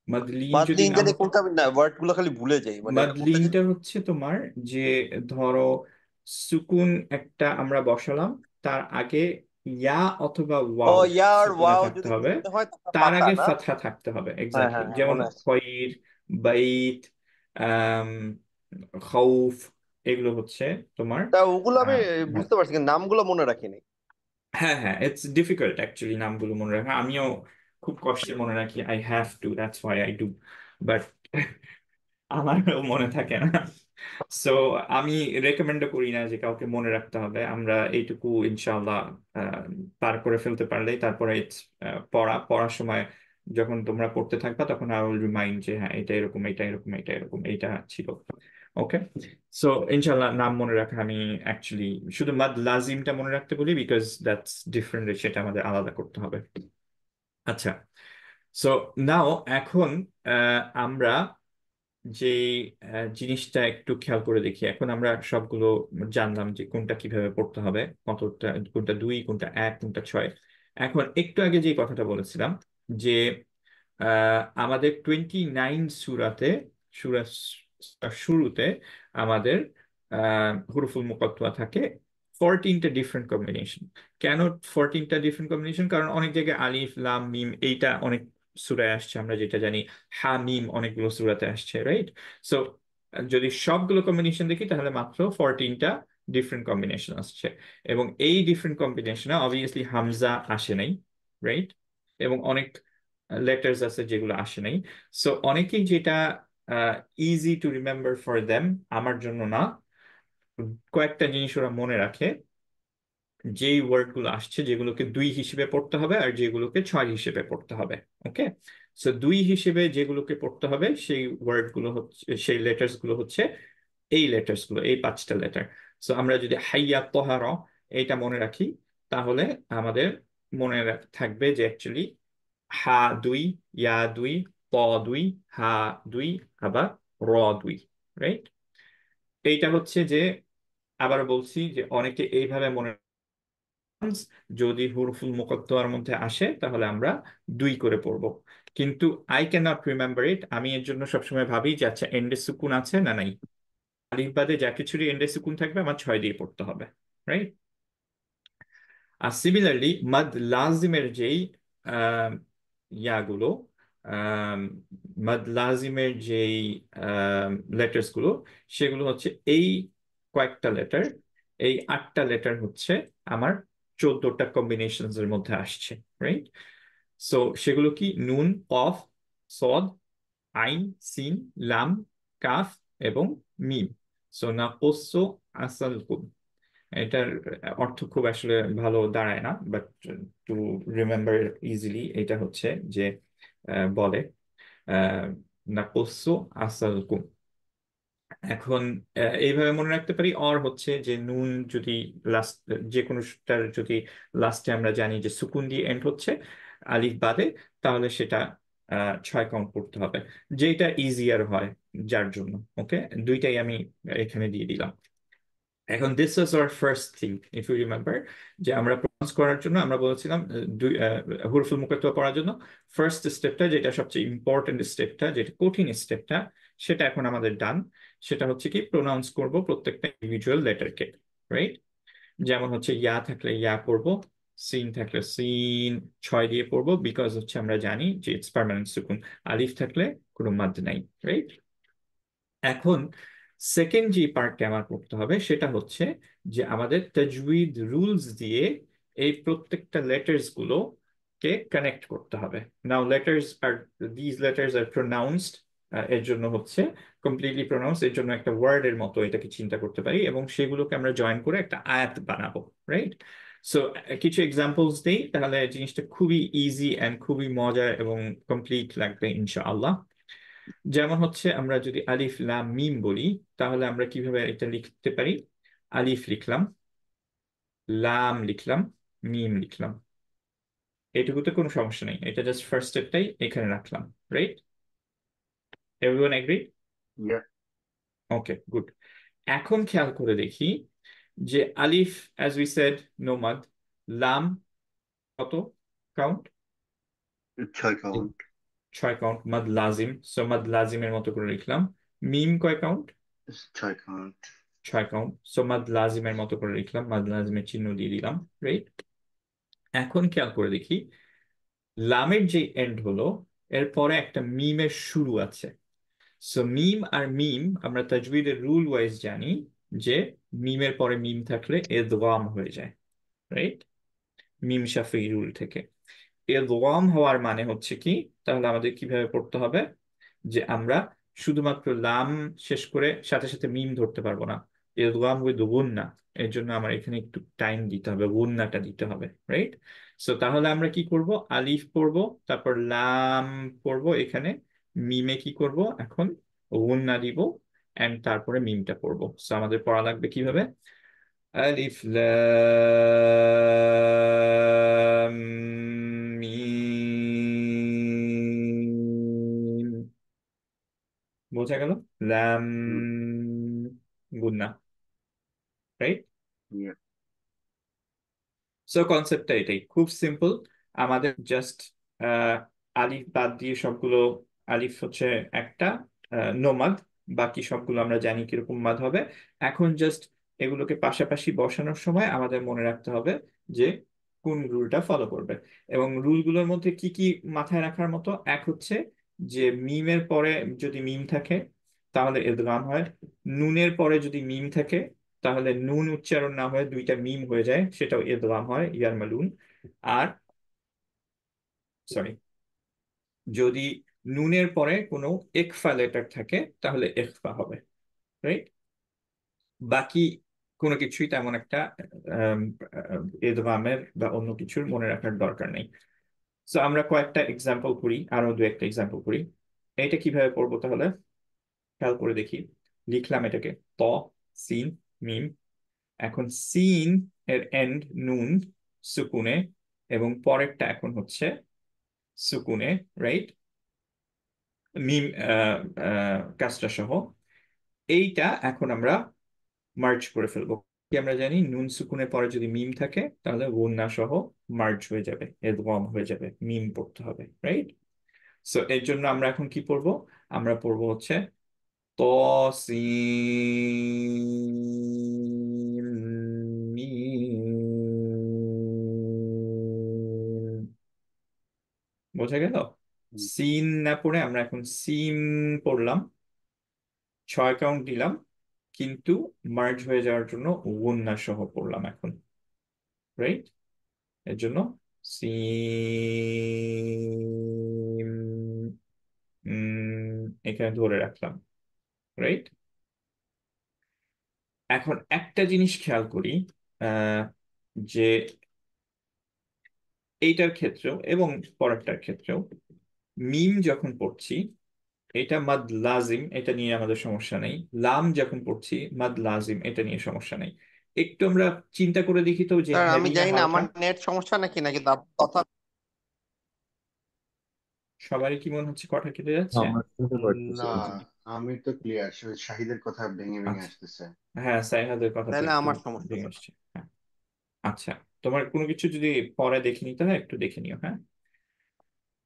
Speaker 1: মাদ লিন যদি
Speaker 2: মাদলিন
Speaker 1: না
Speaker 2: জানি
Speaker 1: হতো,
Speaker 2: কোনটা, আমি না ওয়ার্ড গুলো খালি ভুলে যাই, মানে এটা কোনটা জানি।
Speaker 1: মাদলিনটা হচ্ছে তোমার যে, ধরো সুকুন একটা আমরা বসালাম, তার আগে ইয়া অথবা
Speaker 2: ও
Speaker 1: ওয়াও
Speaker 2: ইয়ার
Speaker 1: সুকুনে
Speaker 2: ওয়াও
Speaker 1: থাকতে
Speaker 2: যদি
Speaker 1: হবে,
Speaker 2: শুনতে হয় তখন
Speaker 1: তার
Speaker 2: ফাতা
Speaker 1: আগে
Speaker 2: না?
Speaker 1: ফাতহা থাকতে হবে।
Speaker 2: হ্যাঁ
Speaker 1: এক্স্যাক্টলি,
Speaker 2: হ্যাঁ হ্যাঁ,
Speaker 1: যেমন
Speaker 2: মনে আছে।
Speaker 1: খয়র, বাইত, আম, খৌফ, এগুলো হচ্ছে তোমার
Speaker 2: তা ওগুলো আমি
Speaker 1: মাদ।
Speaker 2: বুঝতে পারছি কিন্তু নামগুলো মনে রাখিনি।
Speaker 1: হ্যাঁ হ্যাঁ, ইটস ডিফিকাল্ট অ্যাকচুয়ালি নামগুলো মনে রাখা, আমিও খুব কষ্টে মনে রাখি, I have to, that's why I do, but আমারও মনে থাকে না। সো আমি রেকমেন্ডও করি না যে কাউকে মনে রাখতে হবে, আমরা এইটুকু ইনশাআল্লাহ আহ, পার করে ফেলতে পারলেই তারপরে পড়ার সময় যখন তোমরা পড়তে থাকবা তখন আই উইল রিমাইন্ড যে হ্যাঁ এটা এরকম, এটা এরকম, এটা এরকম, এইটা ছিল। ওকে, সো ইনশাআল্লাহ নাম মনে রাখা, আমি অ্যাকচুয়ালি শুধু মাদ লাজিমটা মনে রাখতে বলি, বিকজ দ্যাটস ডিফারেন্ট, সেটা আমাদের আলাদা করতে হবে। আচ্ছা, সো নাও এখন আমরা যে জিনিসটা একটু খেয়াল করে দেখি, এখন আমরা সবগুলো জানলাম যে কোনটা কিভাবে পড়তে হবে, কতটা, কোনটা 2, কোনটা 1, কোনটা 6। এখন একটু আগে যে কথাটা বলেছিলাম যে আমাদের 29 সূরাতে, সূরা শুরুতে আমাদের হুরুফুল মুকাত্তায়া থাকে 14টা ডিফারেন্ট কম্বিনেশন। কেন 14টা ডিফারেন্ট কম্বিনেশন? কারণ অনেক জায়গায় আলিফ লাম মিম এইটা অনেক সূরায় আসছে, আমরা যেটা জানি হা মিম অনেকগুলো সূরাতে আসছে, রাইট? সো যদি সবগুলো কম্বিনেশন দেখি তাহলে মাত্র 14টা ডিফারেন্ট কম্বিনেশন আসছে, এবং এই ডিফারেন্ট কম্বিনেশনে অবভিয়াসলি হামজা আসে নাই, রাইট? এবং অনেক লেটার্স আছে যেগুলো আসে নাই। সো অনেকেই যেটা easy to remember for them, আমার জন্য না, কয়েকটা জিনিস ওরা মনে রাখে, যেই ওয়ার্ড গুলো আসছে যেগুলোকে 2 হিসেবে পড়তে হবে আর যেগুলোকে 6 হিসেবে পড়তে হবে। ওকে, সো 2 হিসেবে যেগুলোকে পড়তে হবে সেই ওয়ার্ড গুলো হচ্ছে, সেই লেটার্স গুলো হচ্ছে এই লেটার্স গুলো, এই 5টা লেটার। সো আমরা যদি হাইয়া তোহারা এটা মনে রাখি, তাহলে আমাদের মনে থাকবে যে অ্যাকচুয়ালি হা দুই, ইয়া দুই, প দুই, হা দুই, আবার র দুই, রাইট? এইটা হচ্ছে যে, আবার বলছি যে অনেকে এইভাবে মনে, যদি হুরুফুল মুকাত্তার মধ্যে আসে তাহলে আমরা দুই করে পড়বো, কিন্তু I can not remember it. আমি এর জন্য সবসময় ভাবি যে আচ্ছা এন্ডে সুকুন আছে না নাই, আলিফ বাদে যা কিছুরই এন্ডে সুকুন থাকবে আমার 6 দিয়ে পড়তে হবে, রাইট? আর সিমিলারলি মাদ লাজিমের যেই আহ, ইয়াগুলো, আহ, মাদ লাজিমের যেই লেটার্স গুলো, সেগুলো হচ্ছে এই কয়েকটা লেটার, এই 8টা লেটার হচ্ছে আমার 14টা কম্বিনেশনস এর মধ্যে আসছে, রাইট? সো সেগুলো কি? নুন, কফ, সদ, আইন, সিন, লাম, কাফ এবং মিম। সো না কোসো আসাল, এটার অর্থ খুব আসলে ভালো দাঁড়ায় না, বাট টু রিমেম্বার ইজিলি এটা হচ্ছে যে বলে আহ, নাকসু আসালকুম। এখন এইভাবে মনে রাখতে পারি। অর হচ্ছে যে নুন যদি লাস্ট, যে কোনোটার যদি লাস্টে আমরা জানি যে সুকুন দিয়ে এন্ড হচ্ছে আলিফ বাদে, তাহলে সেটা 6 কাউন্ট করতে হবে, যেটা ইজিয়ার হয় যার জন্য। ওকে, দুইটাই আমি এখানে দিয়ে দিলাম। এখন this was our first thing, if you remember, যে আমরা প্রনাউন্স করার জন্য আমরা বলেছিলাম দুই হুরুফুল মুকাত্তার পড়ার জন্য ফার্স্ট স্টেপটা, যেটা সবচেয়ে ইম্পর্টেন্ট স্টেপটা, যেটা কঠিন স্টেপটা, সেটা এখন আমাদের ডান। সেটা হচ্ছে কি, প্রনাউন্স করব প্রত্যেকটা ইন্ডিভিজুয়াল লেটারকে, রাইট? যেমন হচ্ছে ইয়া থাকলে ইয়া পড়বো, সিন থাকলে সিন 6 দিয়ে পড়বো, বিকজ হচ্ছে আমরা জানি যে ইটস পার্মানেন্ট সুকুন। আলিফ থাকলে কোনো মাদ নাই, রাইট? এখন সেকেন্ড যে পার্টটা আমার করতে হবে সেটা হচ্ছে যে আমাদের তাজউইদ রুলস দিয়ে এই প্রত্যেকটা লেটার্স গুলোকে কানেক্ট করতে হবে। Now letters are, these letters are pronounced, এর জন্য হচ্ছে কমপ্লিটলি প্রোনাউন্স, এর জন্য একটা ওয়ার্ডের মতো এটাকে চিন্তা করতে পারি, এবং সেগুলোকে আমরা জয়েন করে একটা আয়াত বানাবো, রাইট? সো কিছু এক্সাম্পলস দিই, তাহলে জিনিসটা খুবই ইজি অ্যান্ড খুবই মজার এবং কমপ্লিট লাগবে ইনশাআল্লাহ। যেমন হচ্ছে আমরা যদি আলিফ লাম মিম বলি, তাহলে আমরা কিভাবে এটা লিখতে পারি? আলিফ লিখলাম, লাম লিখলাম, মিম লিখলাম, এটুকুতে কোনো সমস্যা নেই, এটা জাস্ট ফার্স্ট স্টেপটাই এখানে রাখলাম, right? Everyone agree?
Speaker 3: Yeah.
Speaker 1: Okay, good. এখন খেয়াল করে দেখি যে আলিফ, অ্যাজ উই সেড, নোমাদ। লাম কত কাউন্ট?
Speaker 3: 6 কাউন্ট।
Speaker 1: 6 কাউন্ট। মাদ লাজিম, সো মাদ লাজিমের মতো করে লিখলাম। মিম কয় কাউন্ট?
Speaker 3: 6 কাউন্ট।
Speaker 1: 6 কাউন্ট। সো মাদ লাজিমের মতো করে লিখলাম, মাদ লাজিমের চিহ্ন দিয়ে দিলাম, রাইট? এখন খেয়াল করে দেখি, লামের যে এন্ড হলো, এরপরে একটা মিমের শুরু আছে। সো মিম আর মিম আমরা তাজউইদের রুল ওয়াইজ জানি যে মিমের পরে মিম থাকলে ইদগাম হয়ে যায়, রাইট? মিম শাফিঈ রুল থেকে ইদগাম হওয়ার মানে হচ্ছে কি, তাহলে আমাদের কিভাবে পড়তে হবে? যে আমরা শুধুমাত্র লাম শেষ করে সাথে সাথে মিম ধরতে পারবো না, ইদগাম উইথ গুন্না। এর জন্য আমার এখানে একটু টাইম দিতে হবে, গুন্নাটা দিতে হবে, রাইট? সো তাহলে আমরা কি করব? আলিফ পড়ব, তারপর লাম পড়ব, এখানে মিমে কি করব এখন? গুন্না দিব, এন্ড তারপরে মিমটা পড়বো। সো আমাদের পড়া লাগবে কিভাবে? আলিফ লাম মিম, বোঝা গেল? লাম
Speaker 3: হুম,
Speaker 1: গুন্না, রাইট?
Speaker 3: yeah.
Speaker 1: সো কনসেপ্টটা এটাই, খুব সিম্পল। আমাদের জাস্ট আলিফ বাদ দিয়ে সবগুলো, আলিফ হচ্ছে একটা নোমাদ, বাকি সবগুলো আমরা জানি কিরকম মাদ হবে। এখন জাস্ট এগুলোকে পাশাপাশি বসানোর সময় আমাদের মনে রাখতে হবে যে কোন রুলটা ফলো করবে। এবং রুলগুলোর মধ্যে কি কি মাথায় রাখার মতো, এক হচ্ছে যে মিমের পরে যদি মিম থাকে তাহলে ইদগাম হয়, নুনের পরে যদি মিম থাকে তাহলে নুন উচ্চারণ না হয়ে দুইটা মিম হয়ে যায়, সেটাও ইদগাম হয়, ইয়ারমালুন। আর সরি, যদি নুনের পরে কোনো ইকফা লেটার থাকে তাহলে ইখফা হবে, রাইট? বাকি কোনো কিছুই তেমন একটা আম, ইদগামের বা অন্য কিছুর মনে রাখার দরকার নেই। তো আমরা কয়েকটা এক্সাম্পল করি, আরো দু একটা এক্সাম্পল করি। এটা কিভাবে পড়বো তাহলে খেয়াল করে দেখি। লিখলাম এটাকে ত, সিন, মিম। এখন সিন এর এন্ড নুন, সুকুনে, এবং পরেরটা এখন হচ্ছে সুকুনে, রাইট, মিম কাসরা সহ। এইটা এখন আমরা মার্জ করে ফেলবো। কি আমরা জানি নুন সুকুনের পরে যদি মিম থাকে তাহলে গুন্না সহ মার্জ হয়ে যাবে, ইদগাম হয়ে যাবে, মিম পড়তে হবে, রাইট? সো এর জন্য আমরা এখন কি পড়বো? আমরা পড়বো হচ্ছে তসিম মিম। বোঝা গেল?
Speaker 3: হুম।
Speaker 1: সিন না পড়ে আমরা এখন সিম পড়লাম, 6 কাউন্ট দিলাম, কিন্তু মার্জ হয়ে যাওয়ার জন্য গুন্না সহ পড়লাম এখন, রাইট? এর জন্য সিম এখানে ধরে রাখলাম, রাইট? এখন একটা জিনিস খেয়াল করি, আহ, যে এইটার ক্ষেত্রেও এবং পরেরটার ক্ষেত্রেও মিম যখন পড়ছি এটা মাদ লাজিম, এটা নিয়ে আমাদের সমস্যা নেই। লাম যখন পড়ছি মাদ লাজিম, এটা নিয়ে সমস্যা নেই। একটু আমরা চিন্তা করে দেখি তো যে
Speaker 2: স্যার আমি
Speaker 1: হেভি না
Speaker 2: জানি না
Speaker 1: হালকা।
Speaker 2: আমার নেট সমস্যা নাকি নাকি কথা
Speaker 1: সবারই কি মনে হচ্ছে কথা কেটে যাচ্ছে?
Speaker 5: আমার শুনতে পারতেছি
Speaker 3: না,
Speaker 5: না।
Speaker 3: আমি তো ক্লিয়ার। শাহিদের কথা ভেঙে ভেঙে
Speaker 1: আচ্ছা,
Speaker 3: আসতেছে।
Speaker 1: হ্যাঁ, সাইহাদের কথা তো
Speaker 2: তাহলে
Speaker 1: একটু
Speaker 2: আমার সমস্যা
Speaker 1: ভেঙে
Speaker 2: স্যার।
Speaker 1: আসছে, হ্যাঁ। আচ্ছা, তোমার কোনো কিছু যদি পরে দেখে নিতে হয় একটু দেখে নিও, হ্যাঁ।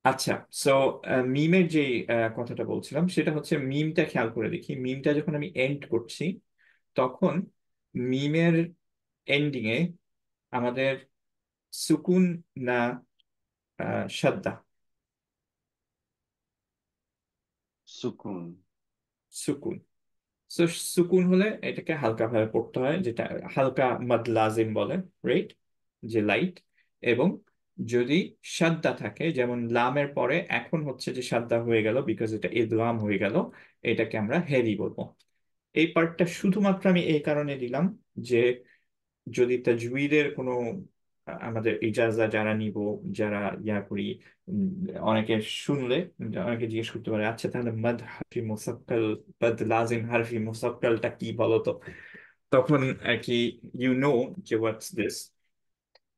Speaker 1: আচ্ছা, সো মিমের যে কথাটা বলছিলাম সেটা হচ্ছে মিমটা খেয়াল করে দেখি। মিমটা যখন আমি এন্ড করছি তখন মিমের এন্ডিং এ আমাদের সুকুন না সাদ্দা?
Speaker 3: সুকুন।
Speaker 1: সুকুন। সো সুকুন হলে এটাকে হালকা ভাবে পড়তে হয়, যেটা হালকা মাদ লাজিম বলে, রাইট, যে লাইট। এবং যদি সাদ্দা থাকে, যেমন লামের পরে এখন হচ্ছে যে সাদ্দা হয়ে গেল বিকজ এটা ইদগাম হয়ে গেল, এটাকে আমরা হেভি বলবো। এই পার্টটা শুধুমাত্র আমি এই কারণে দিলাম যে যদি তাজউইদের কোনো আমাদের ইজাজা যারা নিব, যারা ইয়া করি, উম, অনেকে শুনলে অনেকে জিজ্ঞেস করতে পারে আচ্ছা তাহলে মদ হারফি মুসাক্কাল, মদ লাজিম হারফি মুসাক্কালটা কি বলো তো? তখন আর কি ইউ নো যে হোয়াটস দিস,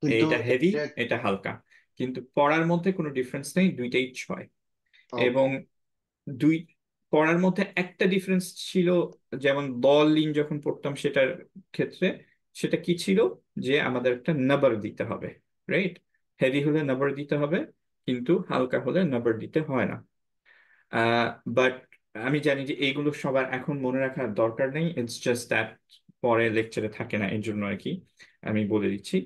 Speaker 3: কিন্তু
Speaker 1: এটা হেভি,
Speaker 3: এটা
Speaker 1: এটা হালকা, কিন্তু পড়ার মধ্যে কোনো ডিফারেন্স নেই, দুইটাই 6। এবং
Speaker 3: ওকে।
Speaker 1: দুই পড়ার মধ্যে একটা ডিফারেন্স ছিল, যেমন দলিন যখন পড়তাম সেটার ক্ষেত্রে, সেটা কি ছিল যে আমাদের একটা নাম্বার দিতে হবে, রাইট? হেভি হলে নাম্বার দিতে হবে, কিন্তু হালকা হলে নাম্বার দিতে হয় না। বাট আমি জানি যে এইগুলো সবার এখন মনে রাখার দরকার নেই, ইটস জাস্ট দ্যাট পরে লেকচারে থাকে না, এর জন্য আর কি আমি বলে দিচ্ছি।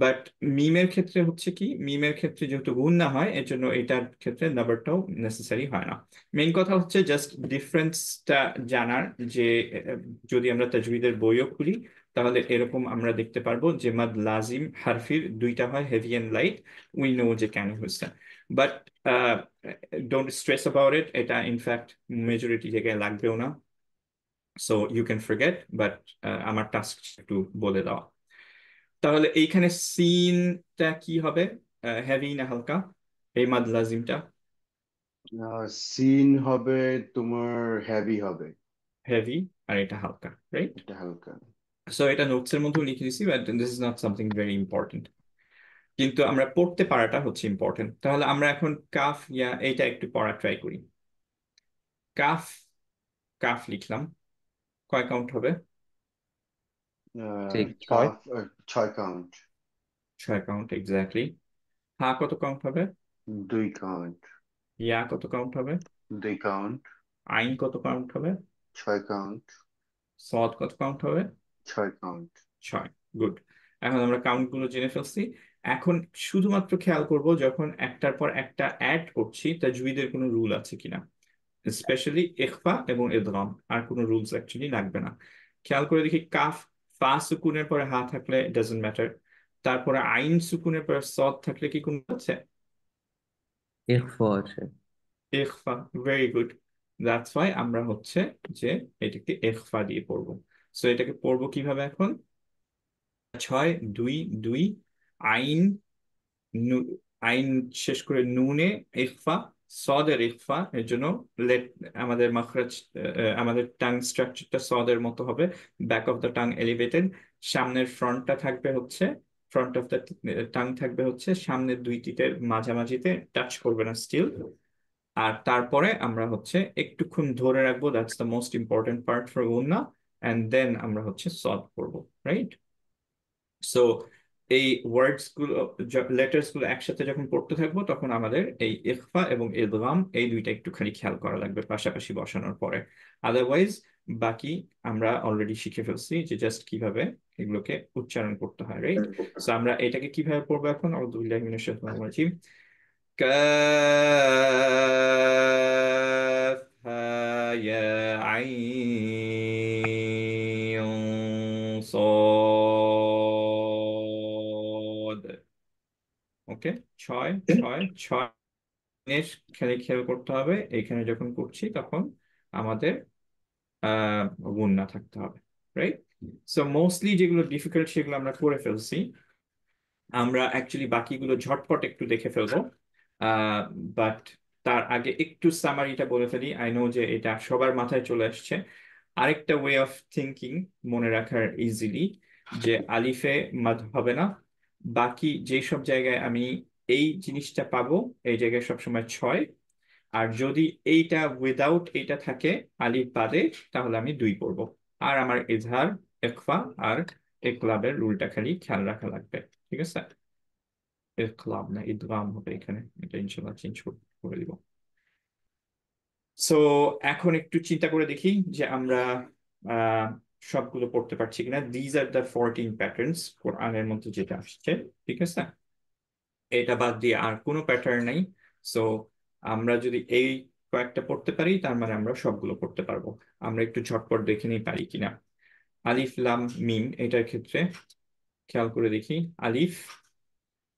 Speaker 1: বাট মিমের ক্ষেত্রে হচ্ছে কি, মিমের ক্ষেত্রে যেহেতু গুণ না হয় এর জন্য এটার ক্ষেত্রে নাম্বারটাও নেসেসারি হয় না। মেইন কথা হচ্ছে জাস্ট ডিফারেন্সটা জানার, যে যদি আমরা তাজউইদের বইও খুলি তাহলে এরকম আমরা দেখতে পারবো যে মাদ লাজিম হারফির দুইটা হয়, heavy and light, we know যে কেন হয়েছে। But don't stress about it, এটা ইনফ্যাক্ট মেজরিটি জায়গায় লাগবেও না, so you can forget. But আমার টাস্ক একটু বলে দেওয়া। তাহলে এইখানে সিনটা কি হবে, হেভি না হালকা, এই মাদ লাজিমটা?
Speaker 3: সিন হবে তোমার হেভি হবে।
Speaker 1: হেভি, আর এটা হালকা, রাইট?
Speaker 3: এটা হালকা।
Speaker 1: সো এটা নোটস এর মধ্যেও লিখে দিছি, but this is not something very important, কিন্তু আমরা পড়তে পারাটা হচ্ছে ইম্পর্টেন্ট। তাহলে আমরা এখন কাফ ইয়া এইটা একটু পড়া ট্রাই করি। কাফ, কাফ লিখলাম, কয় কাউন্ট হবে?
Speaker 5: ঠিক 6।
Speaker 3: কাফ 6 কাউন্ট।
Speaker 1: 6 count, exactly. হা কত কাউন্ট হবে?
Speaker 3: 2 কাউন্ট।
Speaker 1: ইয়া কত কাউন্ট হবে?
Speaker 3: 2 কাউন্ট।
Speaker 1: আইন কত কাউন্ট হবে?
Speaker 3: 6 কাউন্ট।
Speaker 1: সদ কত কাউন্ট হবে?
Speaker 3: 6 কাউন্ট।
Speaker 1: 6। গুড। এখন আমরা কাউন্ট গুলো জেনে ফেলছি। এখন শুধুমাত্র খেয়াল করব যখন একটার পর একটা অ্যাড করছি তাজউইদের কোনো রুল আছে কিনা, স্পেশালি ইখফা এবং ইদগাম, আর কোনো রুলস অ্যাকচুয়ালি লাগবে না। খেয়াল করে দেখি, কাফ ফা সুকুনের পরে হা থাকলে ডাজন্ট ম্যাটার, তারপরে আইন সুকুনের পরে সদ থাকলে কি কোনো আছে?
Speaker 5: ইখফা আছে।
Speaker 1: ইখফা, ভেরি গুড। দ্যাটস ওয়াই আমরা হচ্ছে যে এটাকে ইখফা দিয়ে পড়বো। সো এটাকে পড়বো কিভাবে এখন? 6 2 2, আইন, নু- আইন শেষ করে নুনে ইখফা, সদের ইখফা, এর জন্য লেট আমাদের মাখরাজ, আমাদের টাং স্ট্রাকচারটা সদের মতো হবে, back of the tongue elevated, সামনের ফ্রন্টটা থাকবে হচ্ছে ফ্রন্ট অফ দ্য টাং থাকবে হচ্ছে সামনের দুই টিতের মাঝামাঝিতে, টাচ করবে না স্টিল। আর তারপরে আমরা হচ্ছে একটুক্ষণ ধরে রাখবো, that's the most important part for গুন্না, অ্যান্ড দেন আমরা হচ্ছে সলভ করবো, রাইট? সো এই ওয়ার্ডস গুলো, লেটার্স গুলো একসাথে যখন পড়তে থাকবো তখন আমাদের এই ইখফা এবং ইদগাম এই দুইটা একটুখানি খেয়াল করা লাগবে পাশাপাশি বসানোর পরে। আদারওয়াইজ বাকি আমরা অলরেডি শিখে ফেলছি যে জাস্ট কিভাবে এগুলোকে উচ্চারণ করতে হয়, রাইট? সো আমরা এটাকে কিভাবে পড়বো এখন? আউযু বিল্লাহি মিনাশ শাইতানির রাজিম। كاف ها يا عين صاد। ওকে, ছয় ছয় ছয় খেলে খেয়াল করতে হবে, এখানে যখন করছি তখন আমাদের গুণ থাকতে হবে, রাইট? সো মোস্টলি যেগুলো ডিফিকাল্ট সেগুলো আমরা করে ফেলছি। আমরা অ্যাকচুয়ালি বাকিগুলো ঝটপট একটু দেখে ফেলবো, বাট তার আগে একটু সামারিটা বলে ফেলি। আই নো যে এটা সবার মাথায় চলে আসছে। আরেকটা ওয়ে অফ থিঙ্কিং মনে রাখার ইজিলি, যে আলিফে মাদ হবে না, বাকি যেই সব জায়গায় আমি এই জিনিসটা পাবো এই জায়গায় সবসময় ছয়, আর যদি এইটা উইদাউট এইটা থাকে আলিফ বাদে, তাহলে আমি দুই পড়বো। আর আমার ইজহার, ইখফা আর ইকলাবের রুলটা খালি খেয়াল রাখা লাগবে, ঠিক আছে? ইকলাব না ইদগাম হবে এখানে, এটা ইনশাল্লাহ চেঞ্জ করে দিব। সো এখন একটু চিন্তা করে দেখি যে আমরা আহ সবগুলো পড়তে পারছি কিনা। দিজ আর দ্য 14 প্যাটার্নস কোরআনের মধ্যে যেটা আসছে, ঠিক আছে? এটা বাদ দিয়ে আর কোনো প্যাটার্ন নাই। সো আমরা যদি এই কয়েকটা পড়তে পারি তার মানে আমরা সবগুলো পড়তে পারবো। আমরা একটু ঝটপট দেখে নিই পারি কিনা। আলিফ লাম মিম, এটার ক্ষেত্রে খেয়াল করে দেখি। আলিফ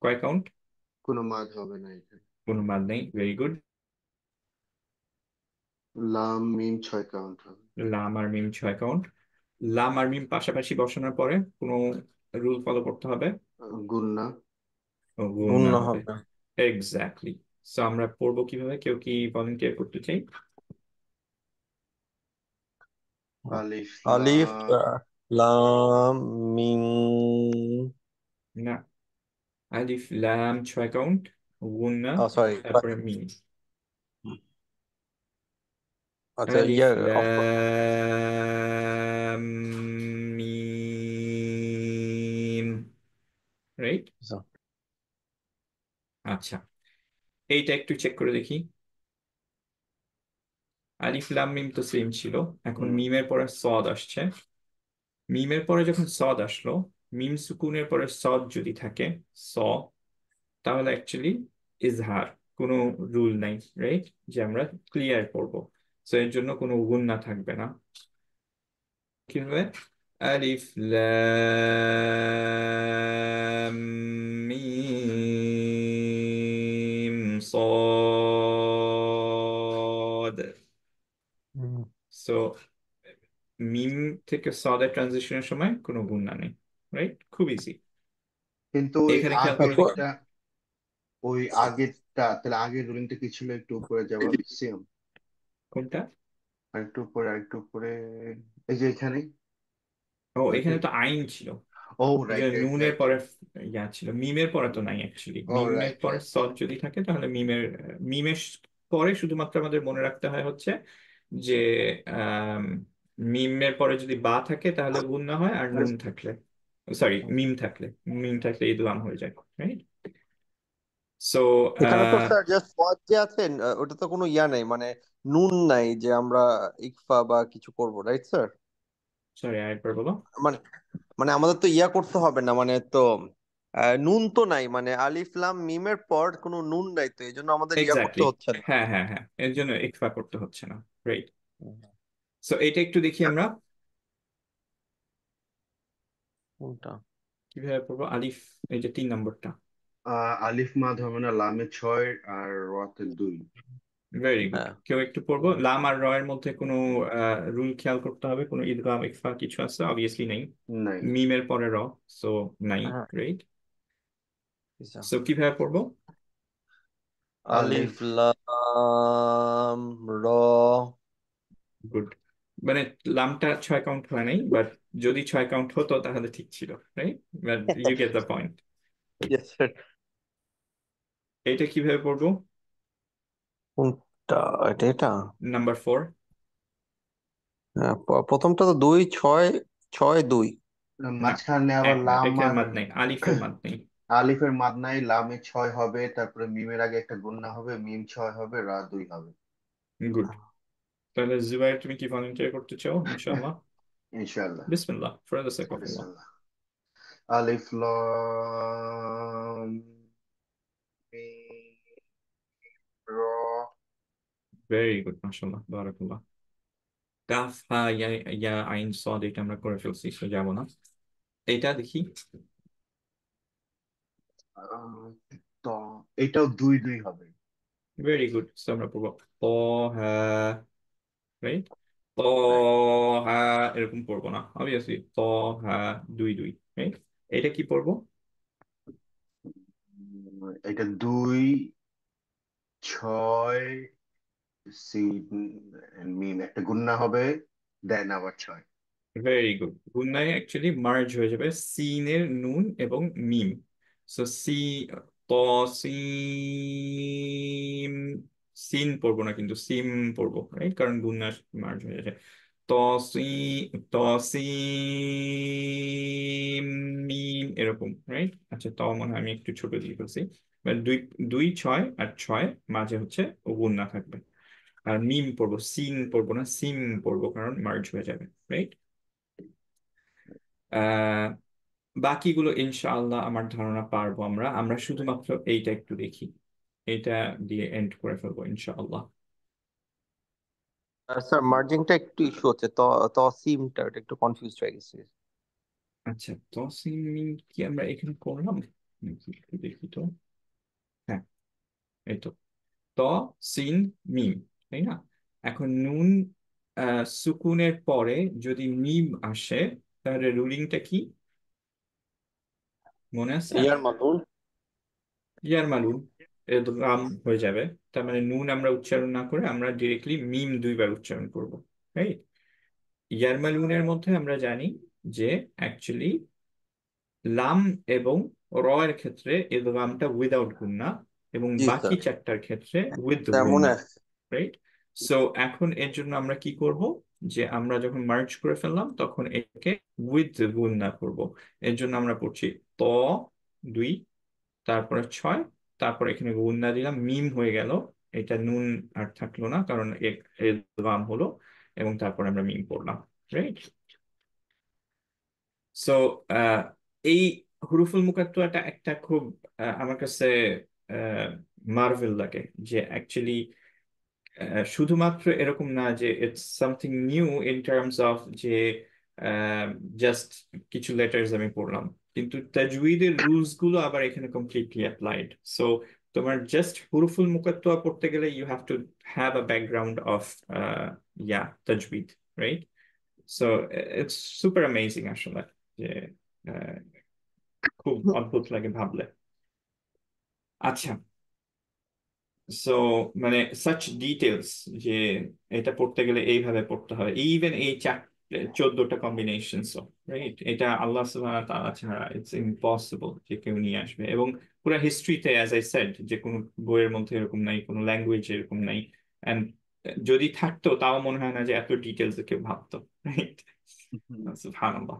Speaker 1: কয় কাউন্ট?
Speaker 3: কোনো মাদ হবে না এখানে।
Speaker 1: কোনো বাদ নেই, ভেরি গুড।
Speaker 3: লাম মিম 6 কাউন্ট হবে।
Speaker 1: লাম আর মিম 6 কাউন্ট। লাম আর মিম পাশাপাশি বসানোর পরে কোনো রুল ফলো করতে হবে?
Speaker 3: গুন্না।
Speaker 1: গুণ
Speaker 2: গুণ
Speaker 1: হবে,
Speaker 2: হবে।
Speaker 1: এক্স্যাক্টলি। সো আমরা পড়বো কিভাবে? কেউ কি ভলেন্টিয়ার করতে চাই?
Speaker 3: আলিফ
Speaker 2: আলিফ
Speaker 3: লাম
Speaker 2: লাম মিম।
Speaker 1: না, আলিফ লাম 6 কাউন্ট, গুণ না,
Speaker 2: সরি,
Speaker 1: তারপরে মিম।
Speaker 2: আচ্ছা
Speaker 1: আলিফ
Speaker 2: ইয়া
Speaker 1: লাম মিম, রাইট? আচ্ছা, এইটা একটু চেক করে দেখি। আলিফ লাম মিম তো সেম ছিল, এখন মিমের পরে সদ আসছে। মিমের পরে যখন সদ আসলো, মিম সুকুনের পরে সদ যদি থাকে স, তাহলে অ্যাকচুয়ালি ইজহার, কোনো রুল নাই, রাইট? যে আমরা ক্লিয়ার করব। সো এর জন্য কোনো গুণনা থাকবে না। কি হবে? আলিফ লাম মিম صاد। সো মিম থেকে সদের ট্রানজিশনের সময় কোনো গুণনা নেই, রাইট? খুব ইজি।
Speaker 3: কিন্তু ওই
Speaker 1: এখানে খেয়াল করে দেখি
Speaker 3: আগেরটা, ওই আগেরটা, তাহলে আগের রুলিংটা কি ছিল? একটু উপরে যাবো সিএম,
Speaker 1: কোনটা।
Speaker 3: আরেকটু উপরে, আরেকটু উপরে, এই যে এখানে
Speaker 1: ও,
Speaker 3: ওইটা।
Speaker 1: এখানে তো আইন ছিল।
Speaker 3: ও
Speaker 1: ওই যে
Speaker 3: রাইট রাইট
Speaker 1: নুনের
Speaker 3: রাইট।
Speaker 1: পরে ইয়া ছিল, মিমের পরে তো নাই অ্যাকচুয়ালি।
Speaker 3: ও
Speaker 1: মিমের
Speaker 3: রাইট
Speaker 1: পরে
Speaker 3: রাইট।
Speaker 1: সদ যদি থাকে তাহলে মিমের পরে শুধুমাত্র আমাদের মনে রাখতে হয় হচ্ছে যে আম, মিমের পরে যদি বা থাকে তাহলে গুণ না হয়, আর নুন থাকলে, সরি মিম থাকলে ইদগাম হয়ে যায়, রাইট? সো
Speaker 2: এখানে তো স্যার জাস্ট ওয়াজ যে আছেন, ওটা তো কোনো ইয়া নাই, মানে নুন নাই যে আমরা ইকফা বা কিছু করব, রাইট স্যার?
Speaker 1: সরি, আরেকবার বলো।
Speaker 2: মানে মানে আমাদের তো ইয়া করতে হবে না, মানে তো নুন তো নাই, মানে আলিফ লাম মিমের পর কোনো নুন নাই, তো এই জন্য আমাদের ইয়া করতে
Speaker 1: এক্স্যাক্টলি,
Speaker 2: হচ্ছে না।
Speaker 1: হ্যাঁ হ্যাঁ হ্যাঁ, এর জন্য ইকফা করতে হচ্ছে না, রাইট? সো এটা একটু দেখি আমরা
Speaker 2: কোনটা?
Speaker 1: কিভাবে পড়বো। আলিফ, এই যে 3 নম্বরটা।
Speaker 3: আলিফ মাদ হবে না, লামে 6 আর ওয়াতে 2।
Speaker 1: Very good.
Speaker 2: হ্যাঁ।
Speaker 1: কেউ একটু পড়বো। লাম আর র এর মধ্যে কোনো রুল খেয়াল করতে হবে? কোনো ইদগাম ইকফা কিছু আছে? অবভিয়াসলি নাই।
Speaker 3: নাই।
Speaker 1: মিমের পরে র, সো নাই,
Speaker 2: হ্যাঁ।
Speaker 1: রাইট?
Speaker 2: আচ্ছা।
Speaker 1: সো কিভাবে পড়বো?
Speaker 2: আলিফ
Speaker 3: আলিফ
Speaker 2: লাম র।
Speaker 1: গুড। মানে লামটা 6 কাউন্ট হয় নাই, বাট যদি 6 কাউন্ট হতো তাহলে ঠিক ছিল, right? but you get the point.
Speaker 2: Yes, sir.
Speaker 1: এটা কিভাবে পড়বো?
Speaker 2: কোনটা? এটা
Speaker 1: নাম্বার 4।
Speaker 2: প্রথমটা তো 2 6 6 2।
Speaker 1: না,
Speaker 3: মাঝখানে আবার লাম
Speaker 1: এখানে
Speaker 3: আর
Speaker 1: মাদ নেই, আলিফের মাদ নেই।
Speaker 3: আলিফের মাদ নাই, লামে 6 হবে, তারপরে মিমের আগে একটা গুণনা হবে, মিম 6 হবে, রা 2 হবে।
Speaker 1: গুড। তাহলে জুবাইর, তুমি কি ভলান্টিয়ার করতে চাও? ইনশাআল্লাহ।
Speaker 3: ইনশাআল্লাহ।
Speaker 1: বিসমিল্লাহ, ফর দ্য সেক অফ আল্লাহ।
Speaker 3: বিসমিল্লাহ। আলিফ লাম মিম র।
Speaker 1: ভেরি গুড, মাশাআল্লাহ, বারাকাল্লাহ। কাফ হা ইয়া ইয়া আইন সদ, এটা আমরা করে ফেলছি, সো যাবো না। এটা দেখি।
Speaker 3: ত এটাও 2 2 হবে।
Speaker 1: ভেরি গুড, সো আমরা পড়বো ত হা, রাইট? ত হা, এরকম পড়বো না অবভিয়াসলি, ত হা 2 2, রাইট? এটা কি পড়বো?
Speaker 3: এটা 2 6 সিন মিম, একটা গুণনা হবে, দেন আবার 6।
Speaker 1: Very good. গুণনায় অ্যাকচুয়ালি মার্জ হয়ে যাবে সিনের নুন এবং মিম। সো সি, ত সিম, সিন পড়বো না কিন্তু সিম পড়বো, রাইট? কারণ গুণনা মার্জ হয়ে যাবে। ত সি, ত সিম মিম, এরকম, রাইট? আচ্ছা, ত মনে হয় আমি একটু ছোট দিয়ে ফেলছি। But 2 2 6 আর 6 মাঝে হচ্ছে গুণনা থাকবে। আর মিম পড়বো, সিন পড়বো না, সিম পড়বো, কারণ মার্জ হয়ে যাবে, রাইট? আহ বাকিগুলো ইনশাআল্লাহ আমার ধারণা পারবো আমরা। আমরা শুধুমাত্র এইটা একটু দেখি, এইটা দিয়ে এন্ড করে ফেলবো ইনশাআল্লাহ।
Speaker 2: স্যার মার্জিংটা একটু ইস্যু হচ্ছে, সিমটা এটা একটু কনফিউজ হয়ে গেছে।
Speaker 1: আচ্ছা, তসিম মিম কি আমরা এখানে করলাম নাকি? একটু দেখি তো। হ্যাঁ, এই তো ত সিন মিম, তাই না? এখন নুন সুকুনের পরে যদি মিম আসে, তাহলে রুলিংটা কি মনে আছে?
Speaker 2: ইয়ার মামুন।
Speaker 1: ইয়ার মালুম ইদগাম হয়ে যাবে। তার মানে নুন আমরা উচ্চারণ না করে আমরা ডিরেক্টলি মিম 2 বার উচ্চারণ করবো, রাইট? ইয়ার মালুনের মধ্যে আমরা জানি যে অ্যাকচুয়ালি লাম এবং র এর ক্ষেত্রে ইদগামটা উইদাউট গুন্না, এবং
Speaker 2: জি
Speaker 1: বাকি
Speaker 2: স্যার,
Speaker 1: চারটার ক্ষেত্রে উইথ
Speaker 2: স্যার মনে
Speaker 1: গুন্না,
Speaker 2: আছে।
Speaker 1: রাইট? সো এখন এর জন্য আমরা কি করব, যে আমরা যখন মার্জ করে ফেললাম তখন একে উইথ গুন্না করব। এর জন্য আমরা পড়ছি ত 2, তারপরে 6, তারপর এখানে গুণনা দিলাম, মিম হয়ে গেল। এটা নুন আর থাকলো না, কারণ ইদগাম হলো, এবং তারপর আমরা মিম পড়লাম, রাইট? সো এই হুরুফুল মুকাত্তাটা একটা খুব আমার কাছে মার্ভেল লাগে, যে অ্যাকচুয়ালি শুধুমাত্র এরকম না যে it's something new in terms of যে জাস্ট কিছু লেটার্স আমি পড়লাম, কিন্তু তাজউইদের রুলস গুলো আবার এখানে কমপ্লিটলি অ্যাপ্লাইড। সো তোমার জাস্ট হুরুফুল মুকাত্তা পড়তে গেলে you have to have a background of তাজউইদ, right? So it's super amazing আসলে, যে আহ, খুব অদ্ভুত লাগে ভাবলে। আচ্ছা, সো মানে সাচ ডিটেলস, যে এটা পড়তে গেলে এইভাবে পড়তে হবে, ইভেন এই 14টা কম্বিনেশন, রাইট? এটা আল্লাহ সুবহানাহু ওয়া তাআলা ছাড়া ইটস ইম্পসিবল যে কেউ নিয়ে আসবে। এবং পুরো হিস্ট্রিতে অ্যাজ আই সেড, যে কোনো বইয়ের মধ্যে এরকম নাই, কোনো ল্যাঙ্গুয়েজ এরকম নাই। এন্ড যদি থাকতো তাও মনে হয় না যে এত ডিটেলস কেউ ভাবতো, রাইট? সুবহানাল্লাহ।